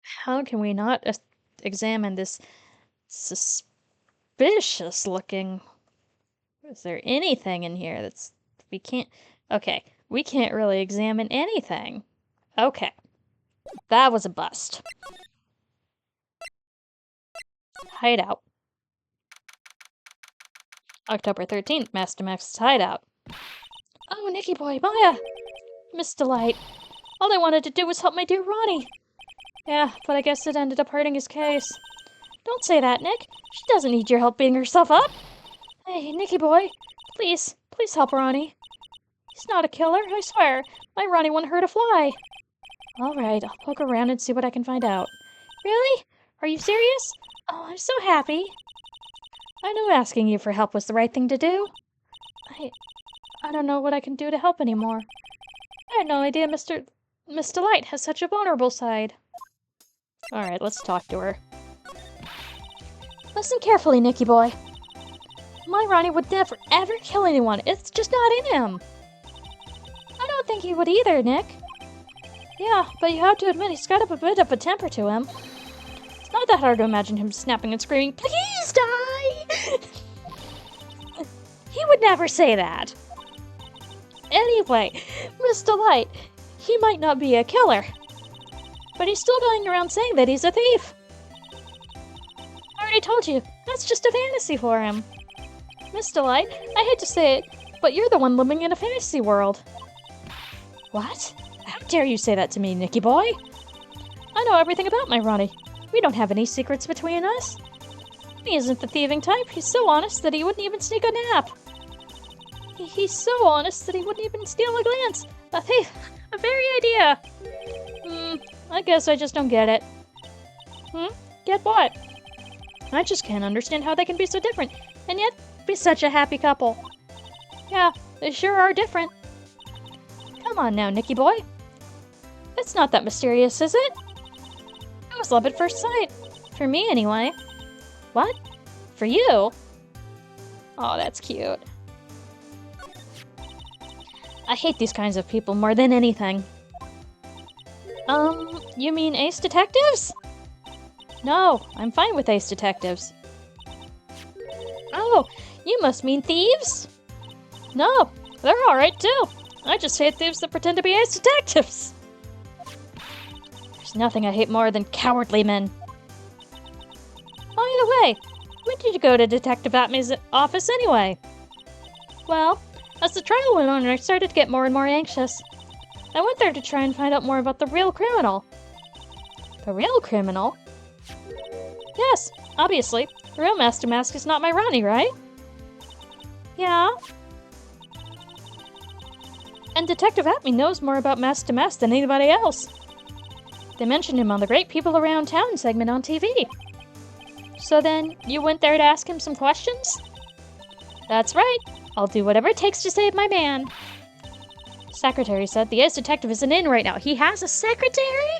How can we not examine this suspicious looking... Is there anything in here that's... We can't... Okay, we can't really examine anything. Okay. That was a bust. Hideout. October 13th, Mask to Mask's hideout. Oh, Nicky boy, Maya! Miss Delight. All I wanted to do was help my dear Ronnie. Yeah, but I guess it ended up hurting his case. Don't say that, Nick. She doesn't need your help beating herself up. Hey, Nicky boy. Please help Ronnie. He's not a killer, I swear. My Ronnie wouldn't hurt a fly. Alright, I'll poke around and see what I can find out. Really? Are you serious? Oh, I'm so happy. I knew asking you for help was the right thing to do. I don't know what I can do to help anymore. I had no idea Miss Delight has such a vulnerable side. Alright, let's talk to her. Listen carefully, Nicky boy. My Ronnie would never, ever kill anyone. It's just not in him. I don't think he would either, Nick. Yeah, but you have to admit he's got a bit of a temper to him. It's not that hard to imagine him snapping and screaming, "Please die!" He would never say that. Anyway, Miss Delight, he might not be a killer, but he's still going around saying that he's a thief. I already told you, that's just a fantasy for him. Miss Delight, I hate to say it, but you're the one living in a fantasy world. What? How dare you say that to me, Nicky boy? I know everything about my Ronnie. We don't have any secrets between us. He isn't the thieving type. He's so honest that he wouldn't even sneak a nap. He's so honest that he wouldn't even steal a glance. A thief. A very idea. I guess I just don't get it. Get what? I just can't understand how they can be so different, and yet be such a happy couple. Yeah, they sure are different. Come on now, Nicky boy. It's not that mysterious, is it? It was love at first sight. For me, anyway. What? For you? Oh, that's cute. I hate these kinds of people more than anything. You mean ace detectives? No, I'm fine with ace detectives. Oh, you must mean thieves? No, they're alright too. I just hate thieves that pretend to be ace detectives. There's nothing I hate more than cowardly men. By the way, when did you go to Detective Atmy's office anyway? Well, as the trial went on, I started to get more and more anxious. I went there to try and find out more about the real criminal. The real criminal? Yes, obviously. The real Master Mask is not my Ronnie, right? Yeah. And Detective Atmy knows more about Master Mask than anybody else. They mentioned him on the Great People Around Town segment on TV. So then, you went there to ask him some questions? That's right. I'll do whatever it takes to save my man. Secretary said the ace detective isn't in right now. He has a secretary?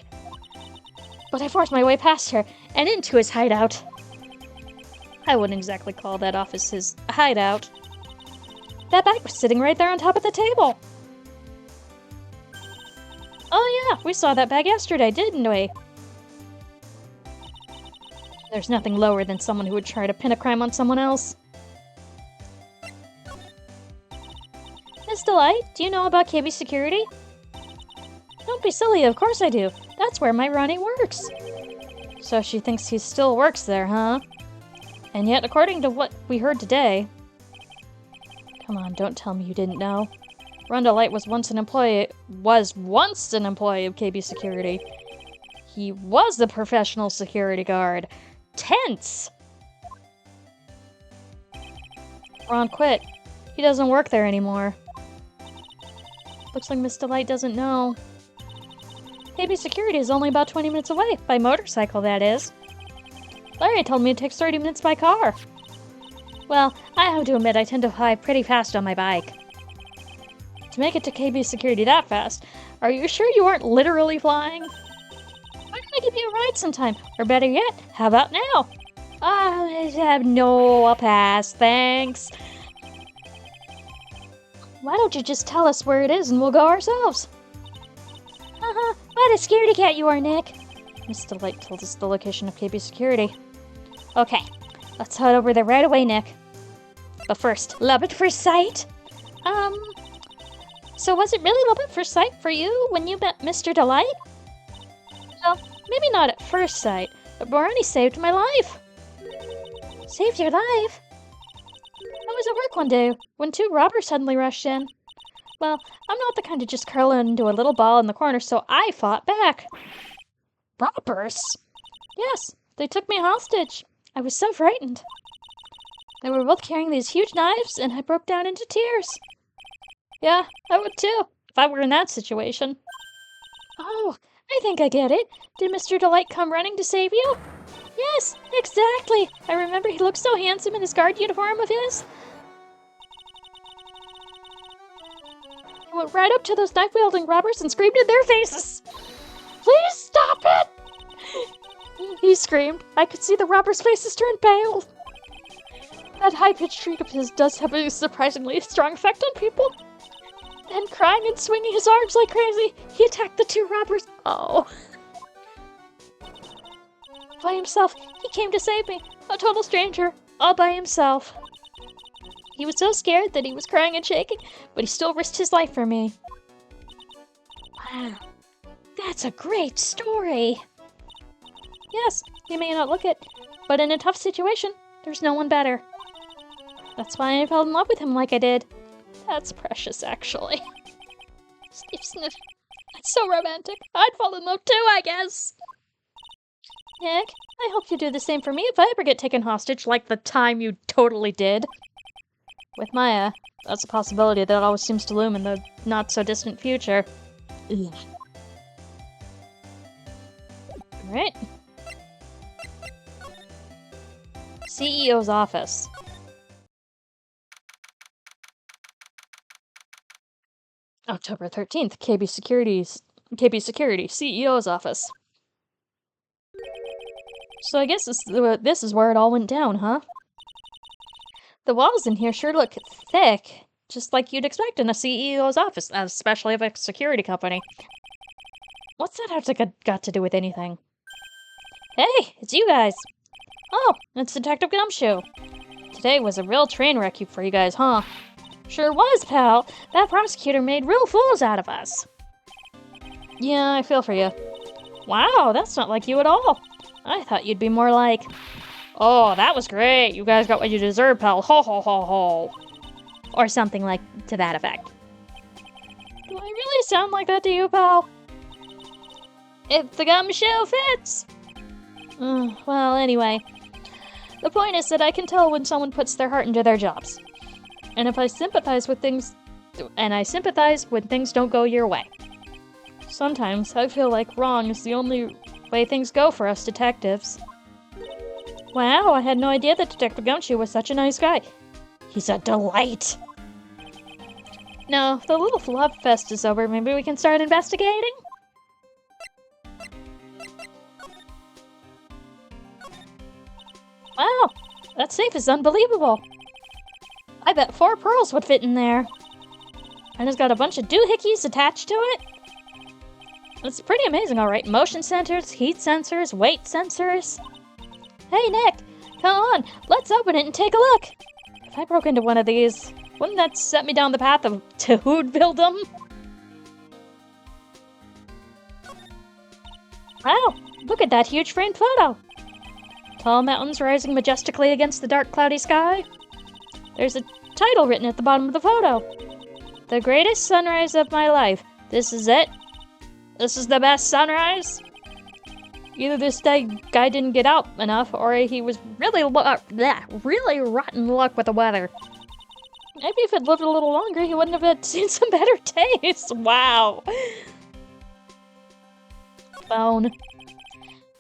But I forced my way past her and into his hideout. I wouldn't exactly call that office his hideout. That bag was sitting right there on top of the table. Oh yeah, we saw that bag yesterday, didn't we? There's nothing lower than someone who would try to pin a crime on someone else. Miss Delight, do you know about KB Security? Don't be silly, of course I do. That's where my Ronnie works. So she thinks he still works there, huh? And yet, according to what we heard today... Come on, don't tell me you didn't know. Ron Delight was once an employee of KB Security. He was the professional security guard. Tense! Ron quit. He doesn't work there anymore. Looks like Miss Delight doesn't know. KB Security is only about 20 minutes away, by motorcycle, that is. Larry told me it takes 30 minutes by car. Well, I have to admit I tend to fly pretty fast on my bike. To make it to KB Security that fast, are you sure you aren't literally flying? Why don't I give you a ride sometime? Or better yet, how about now? No, I'll pass, thanks. Why don't you just tell us where it is and we'll go ourselves? What a scaredy cat you are, Nick. Miss Delight told us the location of KB Security. Okay, let's head over there right away, Nick. But first, love at first sight? So was it really love at first sight for you when you met Mr. Delight? Well, maybe not at first sight, but Barney saved my life. Saved your life? I was at work one day when two robbers suddenly rushed in. Well, I'm not the kind to just curl into a little ball in the corner, so I fought back. Robbers? Yes, they took me hostage. I was so frightened. They were both carrying these huge knives, and I broke down into tears. Yeah, I would too, if I were in that situation. Oh, I think I get it. Did Mr. Delight come running to save you? Yes, exactly. I remember he looked so handsome in his guard uniform of his. He went right up to those knife-wielding robbers and screamed in their faces. Please stop it! He screamed. I could see the robbers' faces turn pale. That high-pitched shriek of his does have a surprisingly strong effect on people. Then, crying and swinging his arms like crazy, he attacked the two robbers. Oh. By himself, he came to save me. A total stranger, all by himself. He was so scared that he was crying and shaking, but he still risked his life for me. Wow, that's a great story. Yes, you may not look it, but in a tough situation, there's no one better. That's why I fell in love with him like I did. That's precious, actually. Sniff, sniff. That's so romantic. I'd fall in love too, I guess. Nick, I hope you do the same for me if I ever get taken hostage like the time you totally did. With Maya, that's a possibility that always seems to loom in the not-so-distant future. Ugh. Alright. CEO's office. October 13th, KB Security, CEO's office. So I guess this is where it all went down, huh? The walls in here sure look thick, just like you'd expect in a CEO's office, especially of a security company. What's that got to do with anything? Hey, it's you guys! Oh, it's Detective Gumshoe. Today was a real train wreck for you guys, huh? Sure was, pal. That prosecutor made real fools out of us. Yeah, I feel for you. Wow, that's not like you at all. I thought you'd be more like, oh, that was great. You guys got what you deserve, pal. Ho ho ho ho. Or something like to that effect. Do I really sound like that to you, pal? If the gumshoe fits! Well, anyway. The point is that I can tell when someone puts their heart into their jobs. And I sympathize when things don't go your way. Sometimes I feel like wrong is the only way things go for us detectives. Wow, I had no idea that Detective Gumshoe was such a nice guy. He's a delight. Now, if the little flub fest is over, maybe we can start investigating? Wow, that safe is unbelievable. I bet 4 pearls would fit in there. And it's got a bunch of doohickeys attached to it. It's pretty amazing, alright. Motion sensors, heat sensors, weight sensors. Hey, Nick, come on, let's open it and take a look. If I broke into one of these, wouldn't that set me down the path to Hoodvildom? Wow, look at that huge framed photo. Tall mountains rising majestically against the dark, cloudy sky. There's a title written at the bottom of the photo. The greatest sunrise of my life. This is it. This is the best sunrise. Either this guy didn't get out enough, or he was really rotten luck with the weather. Maybe if he'd lived a little longer, he wouldn't have seen some better days. Wow. Phone.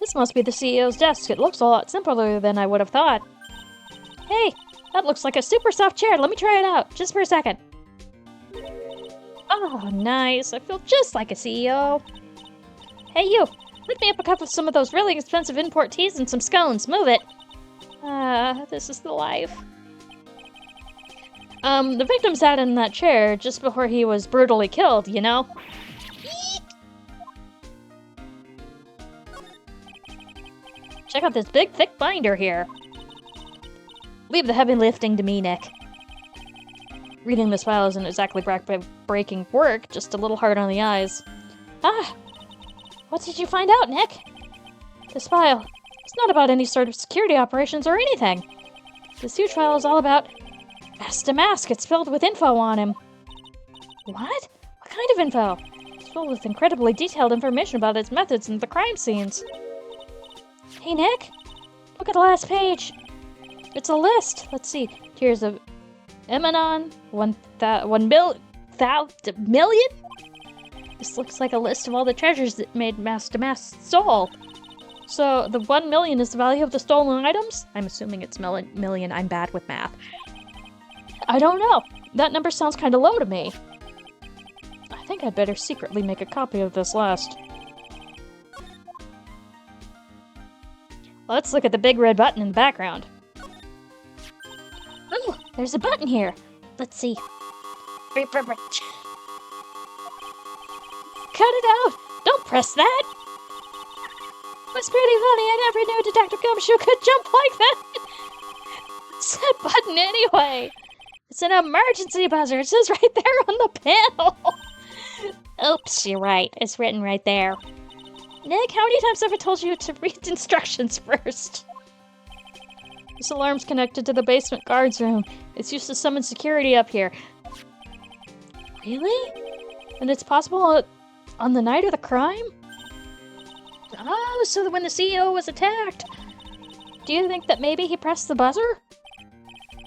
This must be the CEO's desk. It looks a lot simpler than I would have thought. Hey, that looks like a super soft chair. Let me try it out, just for a second. Oh, nice. I feel just like a CEO. Hey, you. Whip me up a cup of some of those really expensive import teas and some scones. Move it. This is the life. The victim sat in that chair just before he was brutally killed, you know? Eek! Check out this big, thick binder here. Leave the heavy lifting to me, Nick. Reading this file isn't exactly breaking work, just a little hard on the eyes. Ah! What did you find out, Nick? This file, it's not about any sort of security operations or anything. This huge file is all about Mask to Mask. It's filled with info on him. What? What kind of info? It's filled with incredibly detailed information about his methods and the crime scenes. Hey, Nick? Look at the last page. It's a list. Let's see. Here's a Emanon, 1 million? This looks like a list of all the treasures that made Mask to Mask stole. So, the 1 million is the value of the stolen items? I'm assuming it's million. I'm bad with math. I don't know. That number sounds kind of low to me. I think I'd better secretly make a copy of this list. Let's look at the big red button in the background. Ooh, there's a button here. Let's see. Cut it out! Don't press that! It was pretty funny. I never knew Detective Gumshoe could jump like that. What's that button anyway? It's an emergency buzzer. It says right there on the panel. Oops, you're right. It's written right there. Nick, how many times have I told you to read instructions first? This alarm's connected to the basement guards room. It's used to summon security up here. Really? And it's possible on the night of the crime? Oh, so that when the CEO was attacked. Do you think that maybe he pressed the buzzer?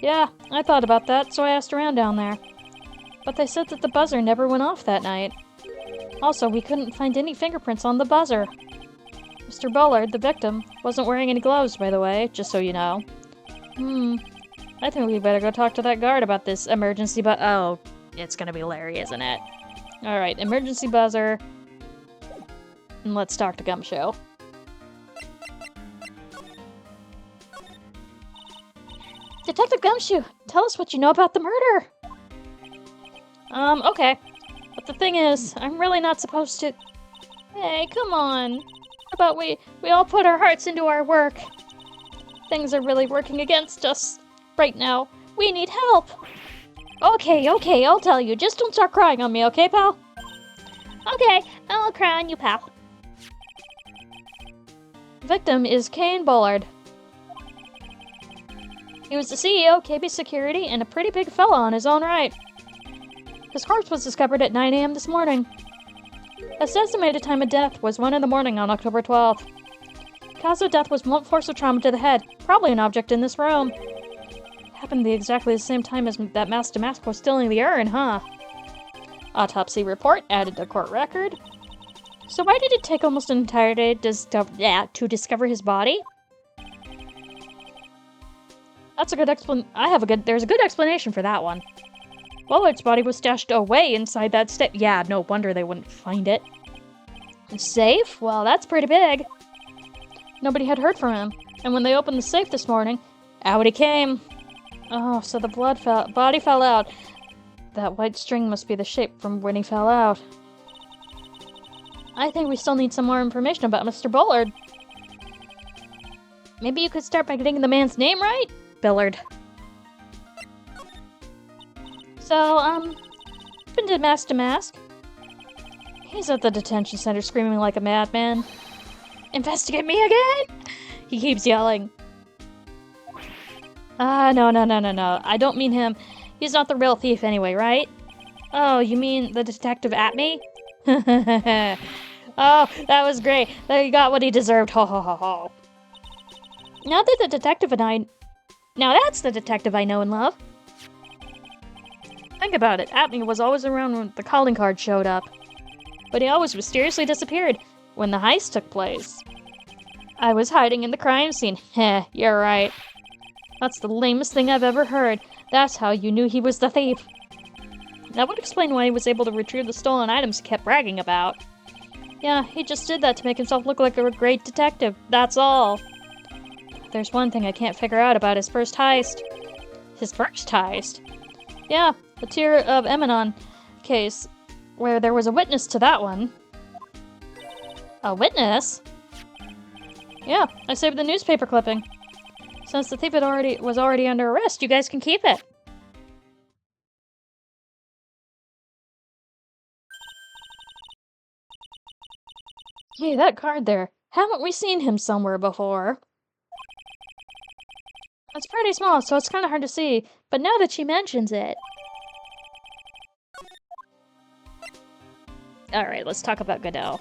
Yeah, I thought about that, so I asked around down there. But they said that the buzzer never went off that night. Also, we couldn't find any fingerprints on the buzzer. Mr. Bullard, the victim, wasn't wearing any gloves, by the way, just so you know. I think we better go talk to that guard about this emergency oh, it's gonna be Larry, isn't it? Alright, emergency buzzer. And let's talk to Gumshoe. Detective Gumshoe, tell us what you know about the murder. Okay. But the thing is, I'm really not supposed to... Hey, come on. How about we all put our hearts into our work? Things are really working against us right now. We need help. Okay, I'll tell you. Just don't start crying on me, okay, pal? Okay, I won't cry on you, pal. Victim is Kane Bullard. He was the CEO of KB Security and a pretty big fella on his own right. His corpse was discovered at 9 a.m. this morning. His estimated time of death was 1 in the morning on October 12th. Cause of death was blunt force of trauma to the head, probably an object in this room. Happened at exactly the same time as that Master Mask was stealing the urine, huh? Autopsy report added to court record. So why did it take almost an entire day to discover his body? That's a good there's a good explanation for that one. Bullard's body was stashed away inside that yeah, no wonder they wouldn't find it. Safe? Well, that's pretty big. Nobody had heard from him, and when they opened the safe this morning, out he came. Oh, so the body fell out. That white string must be the shape from when he fell out. I think we still need some more information about Mr. Bullard. Maybe you could start by getting the man's name right? Bullard. So, what happened to Master Mask? He's at the detention center screaming like a madman. Investigate me again? He keeps yelling. No. I don't mean him. He's not the real thief anyway, right? Oh, you mean the detective at me? Oh, that was great. He got what he deserved. Ho ho ho ho. Now that's the detective I know and love. Think about it. Atney was always around when the calling card showed up. But he always mysteriously disappeared when the heist took place. I was hiding in the crime scene. Heh, you're right. That's the lamest thing I've ever heard. That's how you knew he was the thief. That would explain why he was able to retrieve the stolen items he kept bragging about. Yeah, he just did that to make himself look like a great detective. That's all. There's one thing I can't figure out about his first heist. His first heist? Yeah, the Tear of Emanon case, where there was a witness to that one. A witness? Yeah, I saved the newspaper clipping. Since the thief was already under arrest, you guys can keep it. Hey, that card there. Haven't we seen him somewhere before? It's pretty small, so it's kind of hard to see, but now that she mentions it... Alright, let's talk about Godot.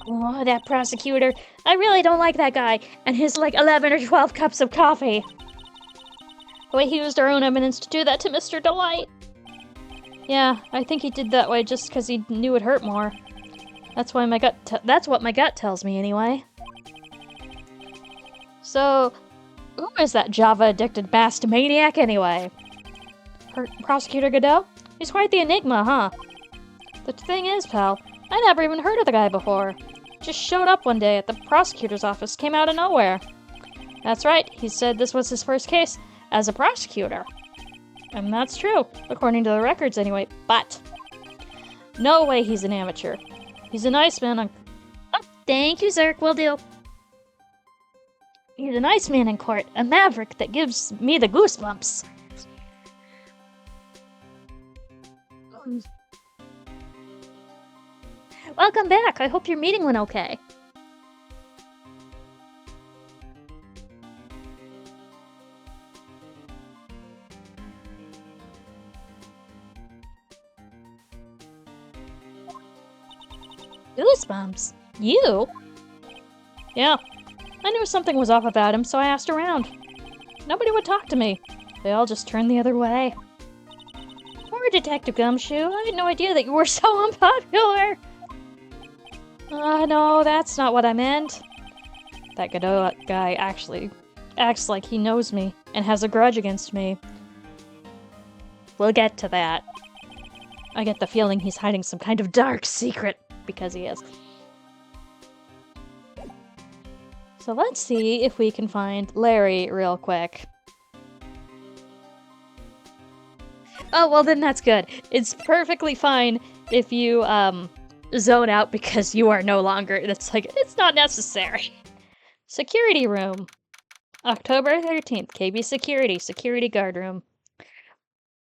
Oh, that prosecutor. I really don't like that guy, and his, 11 or 12 cups of coffee. The way he used our own evidence to do that to Mr. Delight. Yeah, I think he did that way just because he knew it hurt more. That's what my gut tells me, anyway. So, who is that Java-addicted Bastomaniac, anyway? Prosecutor Godot? He's quite the enigma, huh? The thing is, pal, I never even heard of the guy before. Just showed up one day at the prosecutor's office, came out of nowhere. That's right, he said this was his first case as a prosecutor. And that's true, according to the records anyway, but... No way he's an amateur. He's a nice man Oh, thank you, Zerk, will do. He's a nice man in court, a maverick that gives me the goosebumps. Welcome back. I hope your meeting went okay. Goosebumps? You? Yeah. I knew something was off about him, so I asked around. Nobody would talk to me. They all just turned the other way. Poor Detective Gumshoe. I had no idea that you were so unpopular. No, that's not what I meant. That Godot guy actually acts like he knows me and has a grudge against me. We'll get to that. I get the feeling he's hiding some kind of dark secret, because he is. So let's see if we can find Larry real quick. Oh, well then that's good. It's perfectly fine if you, zone out because you are no longer, it's like, it's not necessary. Security room. October 13th, KB security guard room.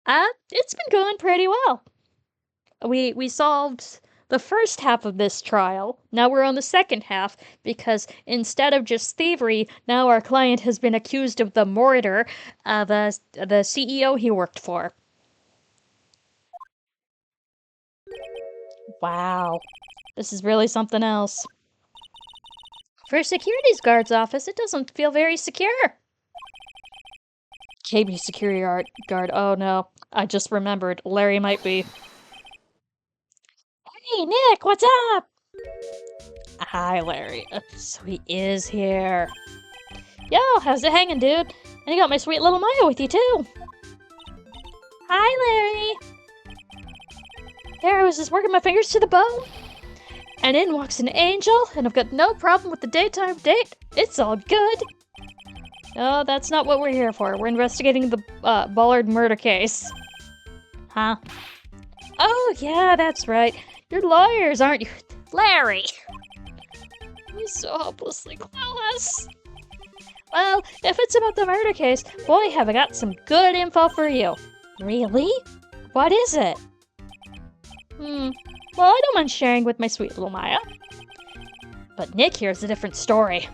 It's been going pretty well. We solved the first half of this trial. Now we're on the second half because instead of just thievery, now our client has been accused of the murder of the CEO he worked for. Wow. This is really something else. For a securities guard's office, it doesn't feel very secure. KB security guard. Oh no. I just remembered. Larry might be. Hey, Nick, what's up? Hi, Larry. So he is here. Yo, how's it hanging, dude? And you got my sweet little Maya with you, too. Hi, Larry. There, I was just working my fingers to the bone. And in walks an angel, and I've got no problem with the daytime date. It's all good. No, that's not what we're here for. We're investigating the Bullard murder case. Huh? Oh, yeah, that's right. You're lawyers, aren't you? Larry! He's so hopelessly clueless. Well, if it's about the murder case, boy, have I got some good info for you. Really? What is it? Well, I don't mind sharing with my sweet little Maya. But Nick here's a different story.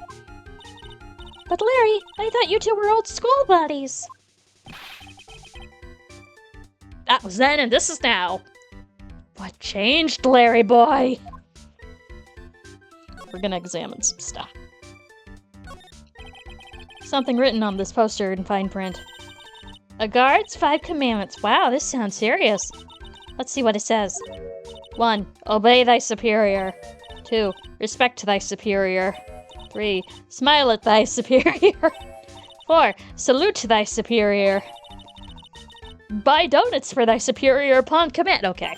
But Larry, I thought you two were old school buddies. That was then and this is now. What changed, Larry boy? We're gonna examine some stuff. Something written on this poster in fine print. A guard's 5 commandments. Wow, this sounds serious. Let's see what it says. 1. Obey thy superior. 2. Respect thy superior. 3. Smile at thy superior. 4. Salute thy superior. Buy donuts for thy superior upon command. Okay.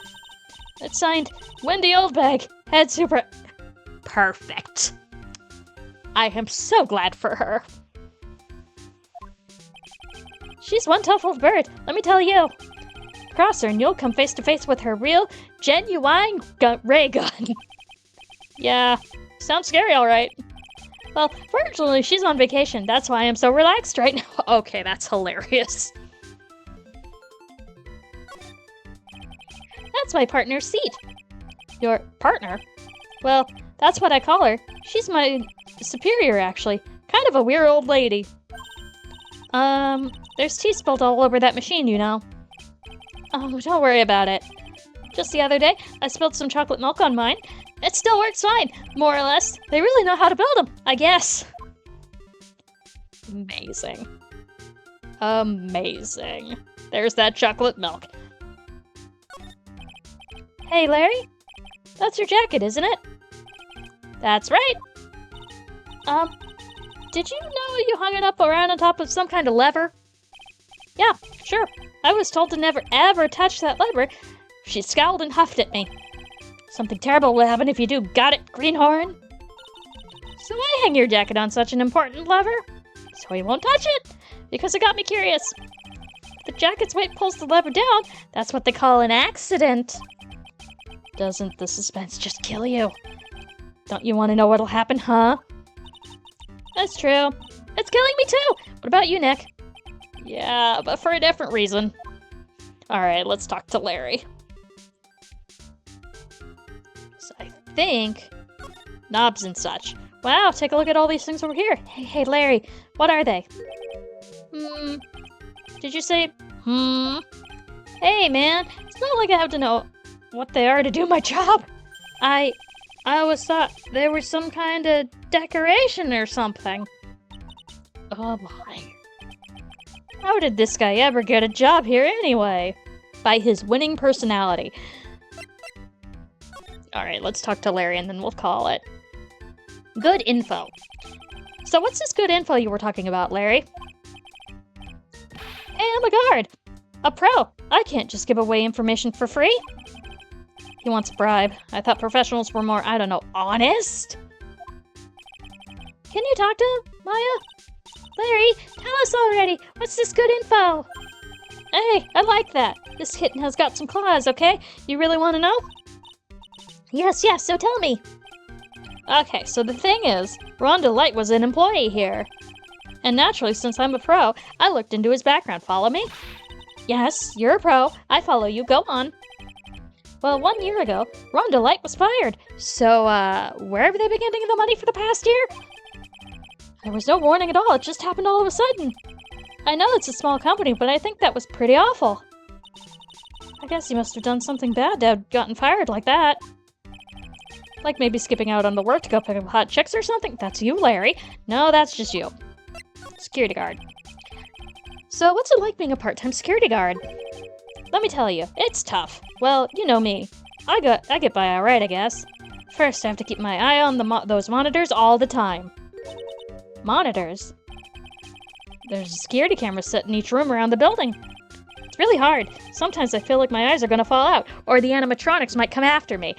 It's signed Wendy Oldbag, head super... Perfect. I am so glad for her. She's one tough old bird, let me tell you. Cross her and you'll come face to face with her real, genuine ray gun. Yeah, sounds scary alright. Well, fortunately she's on vacation, that's why I'm so relaxed right now. Okay, that's hilarious. That's my partner's seat. Your partner? Well, that's what I call her. She's my superior, actually. Kind of a weird old lady. There's tea spilled all over that machine, you know. Oh, don't worry about it. Just the other day, I spilled some chocolate milk on mine. It still works fine, more or less. They really know how to build them, I guess. Amazing. Amazing. There's that chocolate milk. Hey, Larry? That's your jacket, isn't it? That's right. Did you know you hung it up around on top of some kind of lever? Yeah, sure. I was told to never ever touch that lever. She scowled and huffed at me. Something terrible will happen if you do. Got it, greenhorn? So why hang your jacket on such an important lever? So he won't touch it, because it got me curious. If the jacket's weight pulls the lever down, that's what they call an accident. Doesn't the suspense just kill you? Don't you want to know what'll happen, huh? That's true. It's killing me too! What about you, Nick? Yeah, but for a different reason. Alright, let's talk to Larry. So I think... knobs and such. Wow, take a look at all these things over here. Hey, Larry, what are they? Did you say, Hey, man, it's not like I have to know what they are to do my job. I always thought they were some kind of decoration or something. Oh my. How did this guy ever get a job here anyway? By his winning personality. Alright, let's talk to Larry and then we'll call it. Good info. So what's this good info you were talking about, Larry? Hey, I'm a guard. A pro. I can't just give away information for free. He wants a bribe. I thought professionals were more, I don't know, honest? Can you talk to Maya? Larry, tell us already. What's this good info? Hey, I like that. This kitten has got some claws, okay? You really want to know? Yes, so tell me. Okay, so the thing is, Rhonda Light was an employee here. And naturally, since I'm a pro, I looked into his background. Follow me? Yes, you're a pro. I follow you. Go on. Well, 1 year ago, Rhonda Light was fired. So, where have they been getting the money for the past year? There was no warning at all. It just happened all of a sudden. I know it's a small company, but I think that was pretty awful. I guess he must have done something bad to have gotten fired like that. Like maybe skipping out on the work to go pick up hot chicks or something? That's you, Larry. No, that's just you. Security guard. So what's it like being a part-time security guard? Let me tell you, it's tough. Well, you know me. I get by alright, I guess. First, I have to keep my eye on those monitors all the time. Monitors? There's a security camera set in each room around the building. It's really hard. Sometimes I feel like my eyes are gonna fall out, or the animatronics might come after me.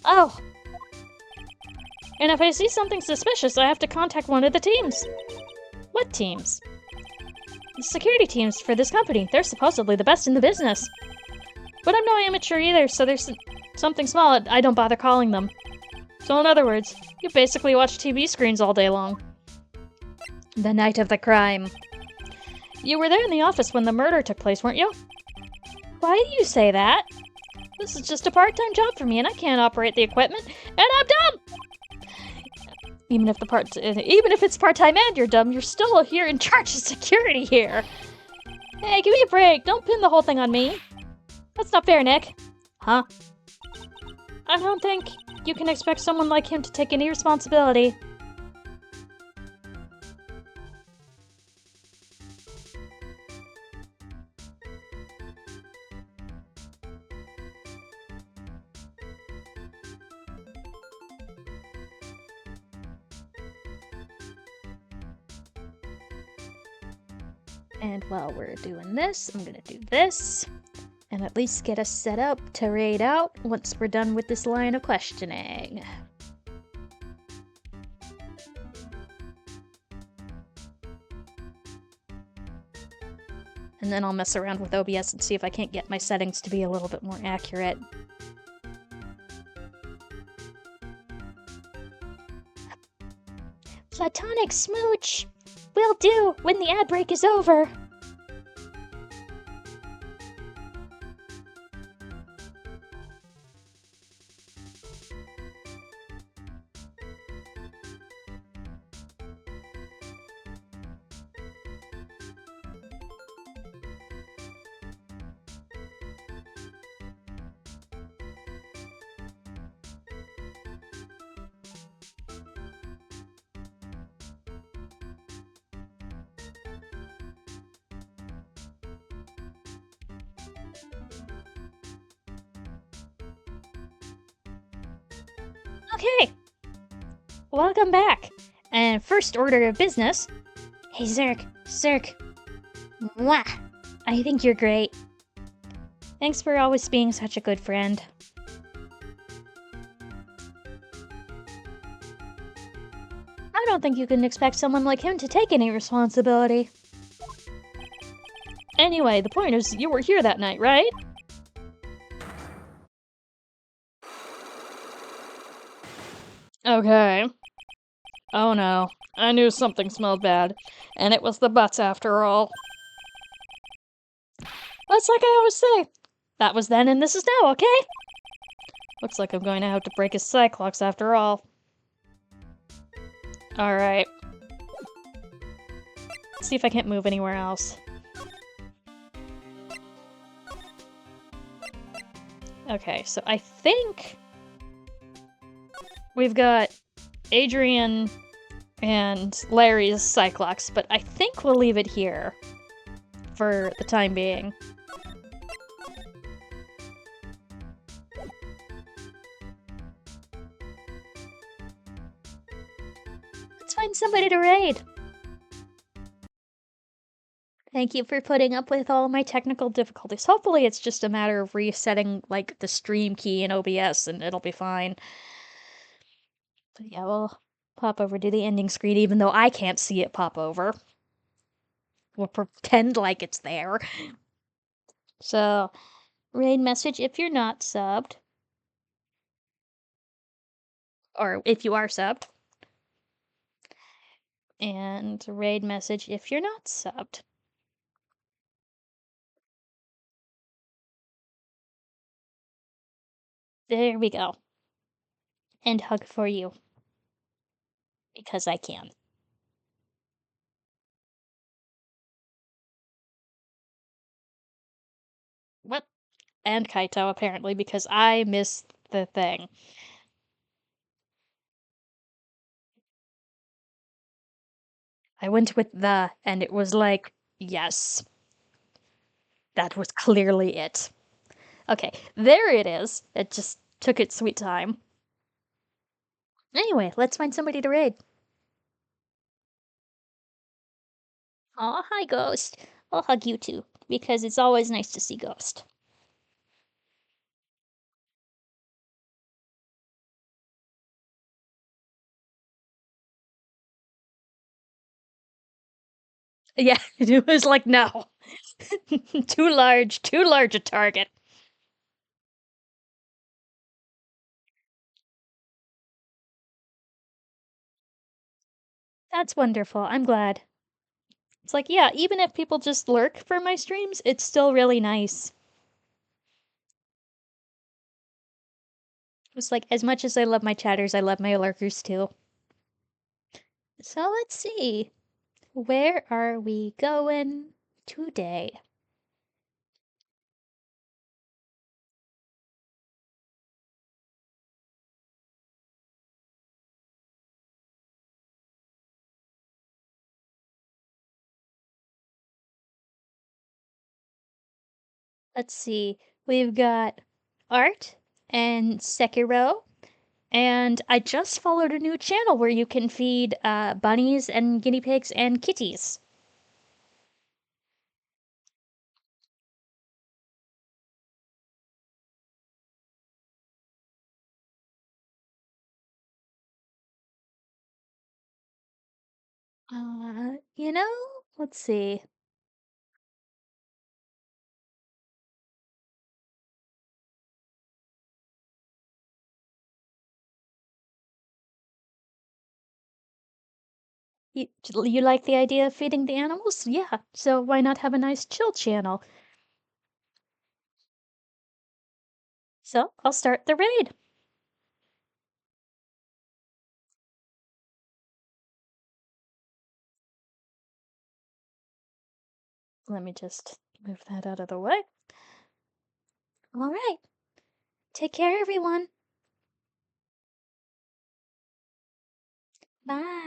Oh. And if I see something suspicious, I have to contact one of the teams. What teams? The security teams for this company. They're supposedly the best in the business. But I'm no amateur either, so there's something small I don't bother calling them. So in other words, you basically watch TV screens all day long. The night of the crime. You were there in the office when the murder took place, weren't you? Why do you say that? This is just a part-time job for me, and I can't operate the equipment, and I'm dumb! Even if it's part-time and you're dumb, you're still here in charge of security here. Hey, give me a break. Don't pin the whole thing on me. That's not fair, Nick. Huh? I don't think you can expect someone like him to take any responsibility. And while we're doing this, I'm gonna do this, and at least get us set up to raid out once we're done with this line of questioning. And then I'll mess around with OBS and see if I can't get my settings to be a little bit more accurate. Platonic smooch! Will do when the ad break is over. Okay, welcome back. And first order of business. Hey, Zerk. Mwah! I think you're great. Thanks for always being such a good friend. I don't think you can expect someone like him to take any responsibility. Anyway, the point is, you were here that night, right? Okay. Oh no, I knew something smelled bad, and it was the butts after all. That's like I always say. That was then and this is now, okay? Looks like I'm going to have to break his Cyclops after all. Alright. See if I can't move anywhere else. Okay, so I think we've got Adrian and Larry's Cyclops, but I think we'll leave it here for the time being. Let's find somebody to raid. Thank you for putting up with all my technical difficulties. Hopefully it's just a matter of resetting, like, the stream key in OBS and it'll be fine. But yeah, we'll pop over to the ending screen even though I can't see it pop over. We'll pretend like it's there. So, raid message if you're not subbed. Or if you are subbed. And raid message if you're not subbed. There we go. And hug for you. Because I can. What? And Kaito, apparently, because I missed the thing. I went with the, and it was like, yes. That was clearly it. Okay, there it is. It just took its sweet time. Anyway, let's find somebody to raid. Aw, hi, Ghost. I'll hug you too, because it's always nice to see Ghost. Yeah, it was like, no. Too large a target. That's wonderful. I'm glad. It's like, yeah, even if people just lurk for my streams, it's still really nice. It's like, as much as I love my chatters, I love my lurkers too. So let's see. Where are we going today? Let's see. We've got art and Sekiro. And I just followed a new channel where you can feed bunnies and guinea pigs and kitties. You know, let's see. You like the idea of feeding the animals? Yeah, so why not have a nice chill channel? So I'll start the raid. Let me just move that out of the way. All right. Take care, everyone. Bye.